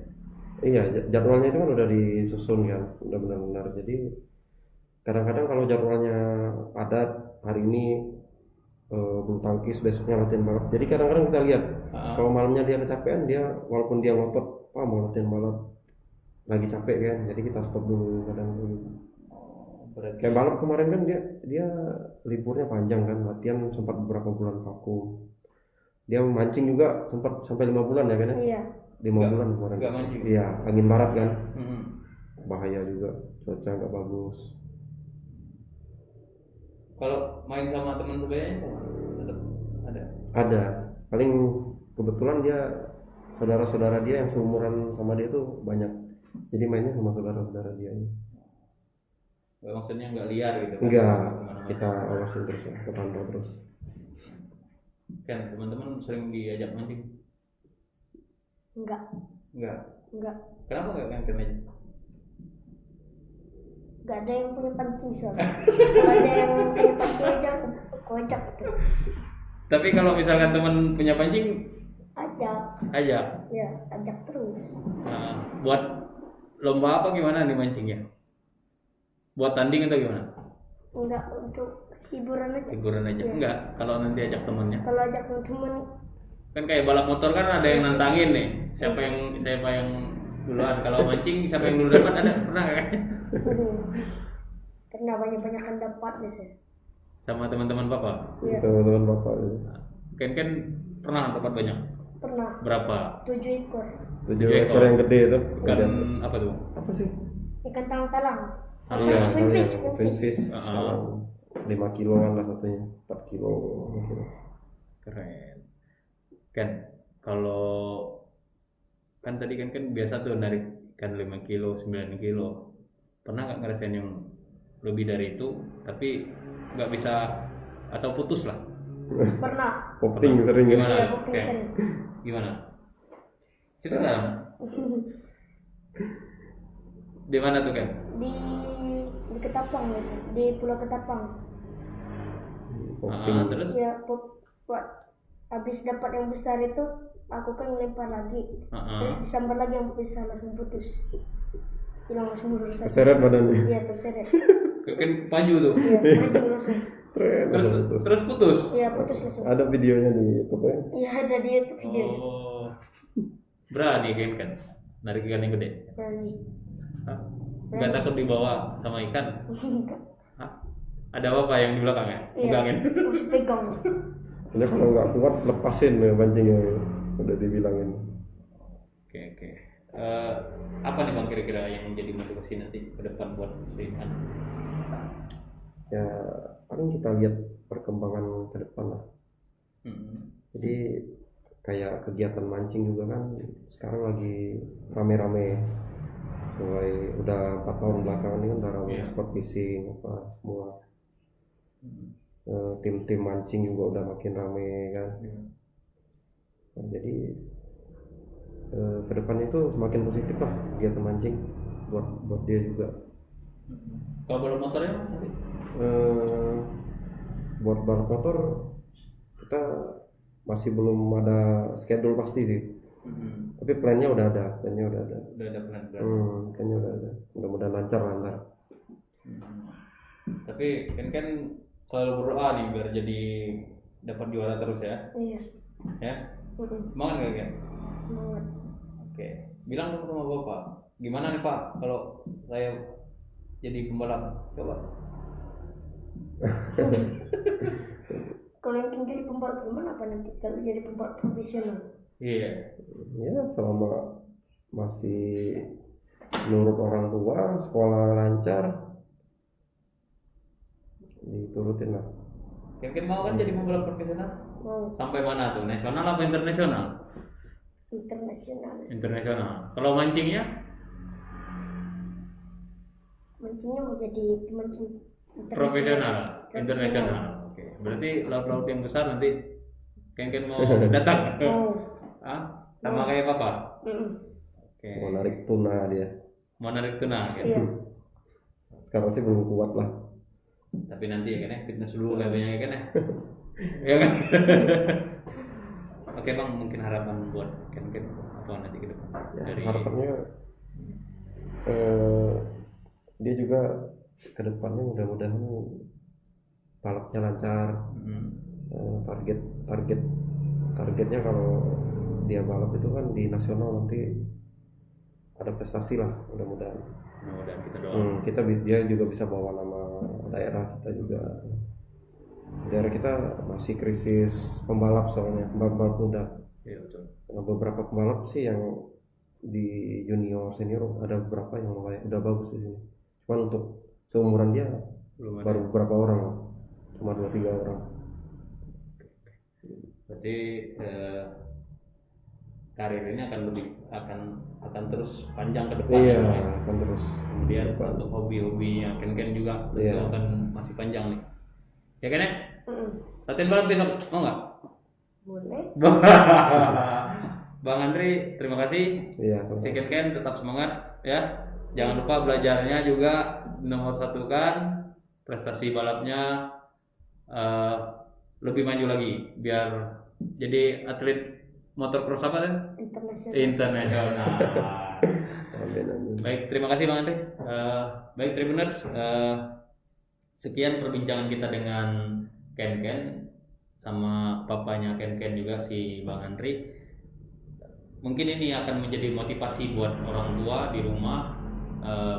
iya jadwalnya itu kan udah disusun kan, udah benar-benar. Jadi kadang-kadang kalau jadwalnya padat, hari ini bulu tangkis, besoknya latihan balap. Jadi kadang-kadang kita lihat kalau malamnya dia kecapean, dia walaupun dia ngotot mau latihan balap lagi capek kan, jadi kita stop dulu kadang. berarti Kayak balap kemarin kan dia liburnya panjang kan, latihan sempat beberapa bulan vakum. Dia mancing juga sempat sampai 5 bulan ya kan ya? Iya. 5 bulan kemarin. nggak mancing. Iya, angin barat kan, Mm-mm. bahaya juga, cuaca nggak bagus. Kalau main sama teman sebayanya tetap ada. Ada, paling kebetulan dia saudara-saudara dia yang seumuran sama dia tuh banyak, jadi mainnya sama saudara-saudara dia. Nggak, maksudnya nggak liar gitu kan? Enggak, Kemana-mana. kita awasin terus ya, kita pantau terus. Kan teman-teman sering diajak mancing? Enggak. Enggak. Kenapa nggak kan aja? Enggak ada yang punya pancing soalnya. Kalau ada yang punya pancing aja aku ajak gitu. Tapi kalau misalkan teman punya pancing, ajak. Ya, ajak terus. Nah, buat lomba apa gimana nih mancingnya? Buat tanding atau gimana? Enggak, untuk hiburan aja. Hiburan aja. Iya. Enggak, kalau nanti ajak temannya. Kalau ajak teman Kan kayak balap motor kan ada yang nantangin nih. Siapa yang duluan. Kalau mancing siapa yang dulu dapat ada pernah nggak? karena banyak-banyakan dapat biasanya. Sama teman-teman Bapak. Iya. Sama teman bapak ya. Kan pernah dapat banyak. Pernah Berapa? 7 ekor 7 ekor yang gede itu. Ikan apa tuh? Apa sih? ikan talang-talang. Iya, Queenfish. Queenfish. 5 kiloan lah satunya, 4 kilo. Keren. Kan kalau kan tadi kan biasa tuh narik ikan 5 kilo, 9 kilo. Pernah nggak ngerasain yang lebih dari itu tapi nggak bisa atau putus lah? Pernah. Popting sering ya. Gimana? Iya, popting Kayak sering. gimana? Cerita dong. Di mana tuh kan? di Ketapang biasanya, di Pulau Ketapang. Popting. Terus? Ya, buat habis dapat yang besar itu aku kan lempar lagi. Terus disambar lagi yang besar langsung putus. Hilang langsung mundur saja. Keseret badannya. Iya, terseret. Kan maju tuh. Iya, maju langsung. Terus putus. Iya, putus langsung. Ada videonya di YouTube ya. Iya, jadi itu video. Oh. Berani kan? Narik ikan yang gede. Berani. Hah? Nggak takut dibawa sama ikan? Enggak. Hah? Ada apa yang di belakangnya? Iya. Pegangin. Masih pegang. Ini kalau nggak kuat lepasin ya pancingnya, udah dibilangin. Oke. Apa nih Bang kira-kira yang menjadi motivasi nanti ke depan buat Seikan? Ya paling kita lihat perkembangan ke depan lah. Jadi kayak kegiatan mancing juga kan sekarang lagi rame-rame, mulai udah 4 tahun belakangan ini kan udah rame sport fishing apa semua. Tim-tim mancing juga udah makin rame kan. Nah, jadi ke depannya itu semakin positif lah kegiatan mancing buat dia juga. Kalau balap motornya masih? Buat balap motor kita masih belum ada schedule pasti sih. Tapi plannya udah ada. Udah ada plan. Plannya udah ada. Mudah-mudahan lancar lah ntar. Tapi kan selalu berdoa nih biar jadi dapat juara terus ya. Iya. Ya. Semangat nggak kan? Semangat. Oke. Bilang dong sama Bapak. Gimana nih Pak kalau saya jadi pembalap? Coba. Kalau yang jadi pembalap gimana apa nanti kalau jadi pembalap profesional? Iya. Ya selama masih menurut orang tua, sekolah lancar, diturutin lah. Yakin mau kan jadi pembalap profesional? Mau. Sampai mana tuh? Nasional apa internasional? Internasional. Internasional. Kalau mancingnya? Mancingnya mau jadi pemancing Profesional. Internasional. Oke. Berarti laut-laut yang besar nanti Ken mau datang? Mau. Sama kayak Papa? Oke. Mau narik tuna dia. Mau narik tuna kan? Iya. Sekarang sih belum kuat lah. Tapi nanti ya kan fitness dulu kayaknya kan ya. Iya kan? Oke Bang, mungkin harapan buat Ken apa nanti ke depan? Ya, Dari harapannya dia juga ke depannya mudah-mudahan balapnya lancar. Targetnya kalau dia balap itu kan di nasional nanti ada prestasi lah mudah-mudahan. mudah-mudahan kita doakan. Dia juga bisa bawa nama daerah kita juga. Daerah kita masih krisis pembalap soalnya, pembalap muda. Iya betul. Nah, beberapa pembalap sih yang di junior senior ada beberapa yang lumayan udah bagus di sini. Cuman untuk seumuran dia Belum ada. baru beberapa orang lah, cuma 2-3 orang. Berarti karir ini akan terus panjang ke depan. Iya, ya. akan terus. Kemudian untuk hobi-hobinya Ken juga tentu Iya. akan masih panjang nih. Ya kan ya? Mm-mm. Latihan balap besok mau nggak? Boleh. Bang Andri, terima kasih. Iya, Si sama. Ken tetap semangat ya. Jangan lupa belajarnya juga nomor satukan, prestasi balapnya lebih maju lagi biar jadi atlet motocross apa kan? Internasional. Amin. Baik, terima kasih Bang Andri. Baik Tribuners, sekian perbincangan kita dengan Ken sama papanya Ken juga si Bang Andri. Mungkin ini akan menjadi motivasi buat orang tua di rumah,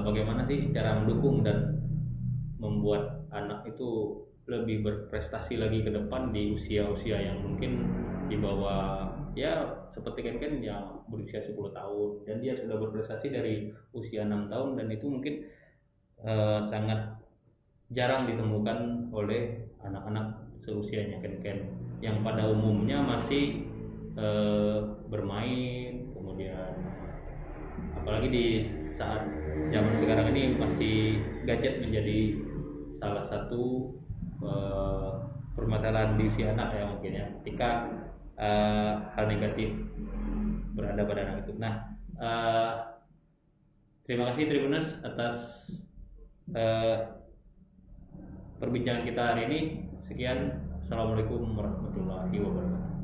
bagaimana sih cara mendukung dan membuat anak itu lebih berprestasi lagi ke depan di usia-usia yang mungkin di bawah, ya seperti Ken yang berusia 10 tahun dan dia sudah berprestasi dari usia 6 tahun, dan itu mungkin sangat jarang ditemukan oleh anak-anak seusianya Ken yang pada umumnya masih bermain. Kemudian apalagi di saat zaman sekarang ini masih gadget menjadi salah satu permasalahan di usia anak ya mungkin ya, ketika hal negatif berada pada anak itu. Nah, terima kasih Tribuners atas perbincangan kita hari ini. Sekian, assalamualaikum warahmatullahi wabarakatuh.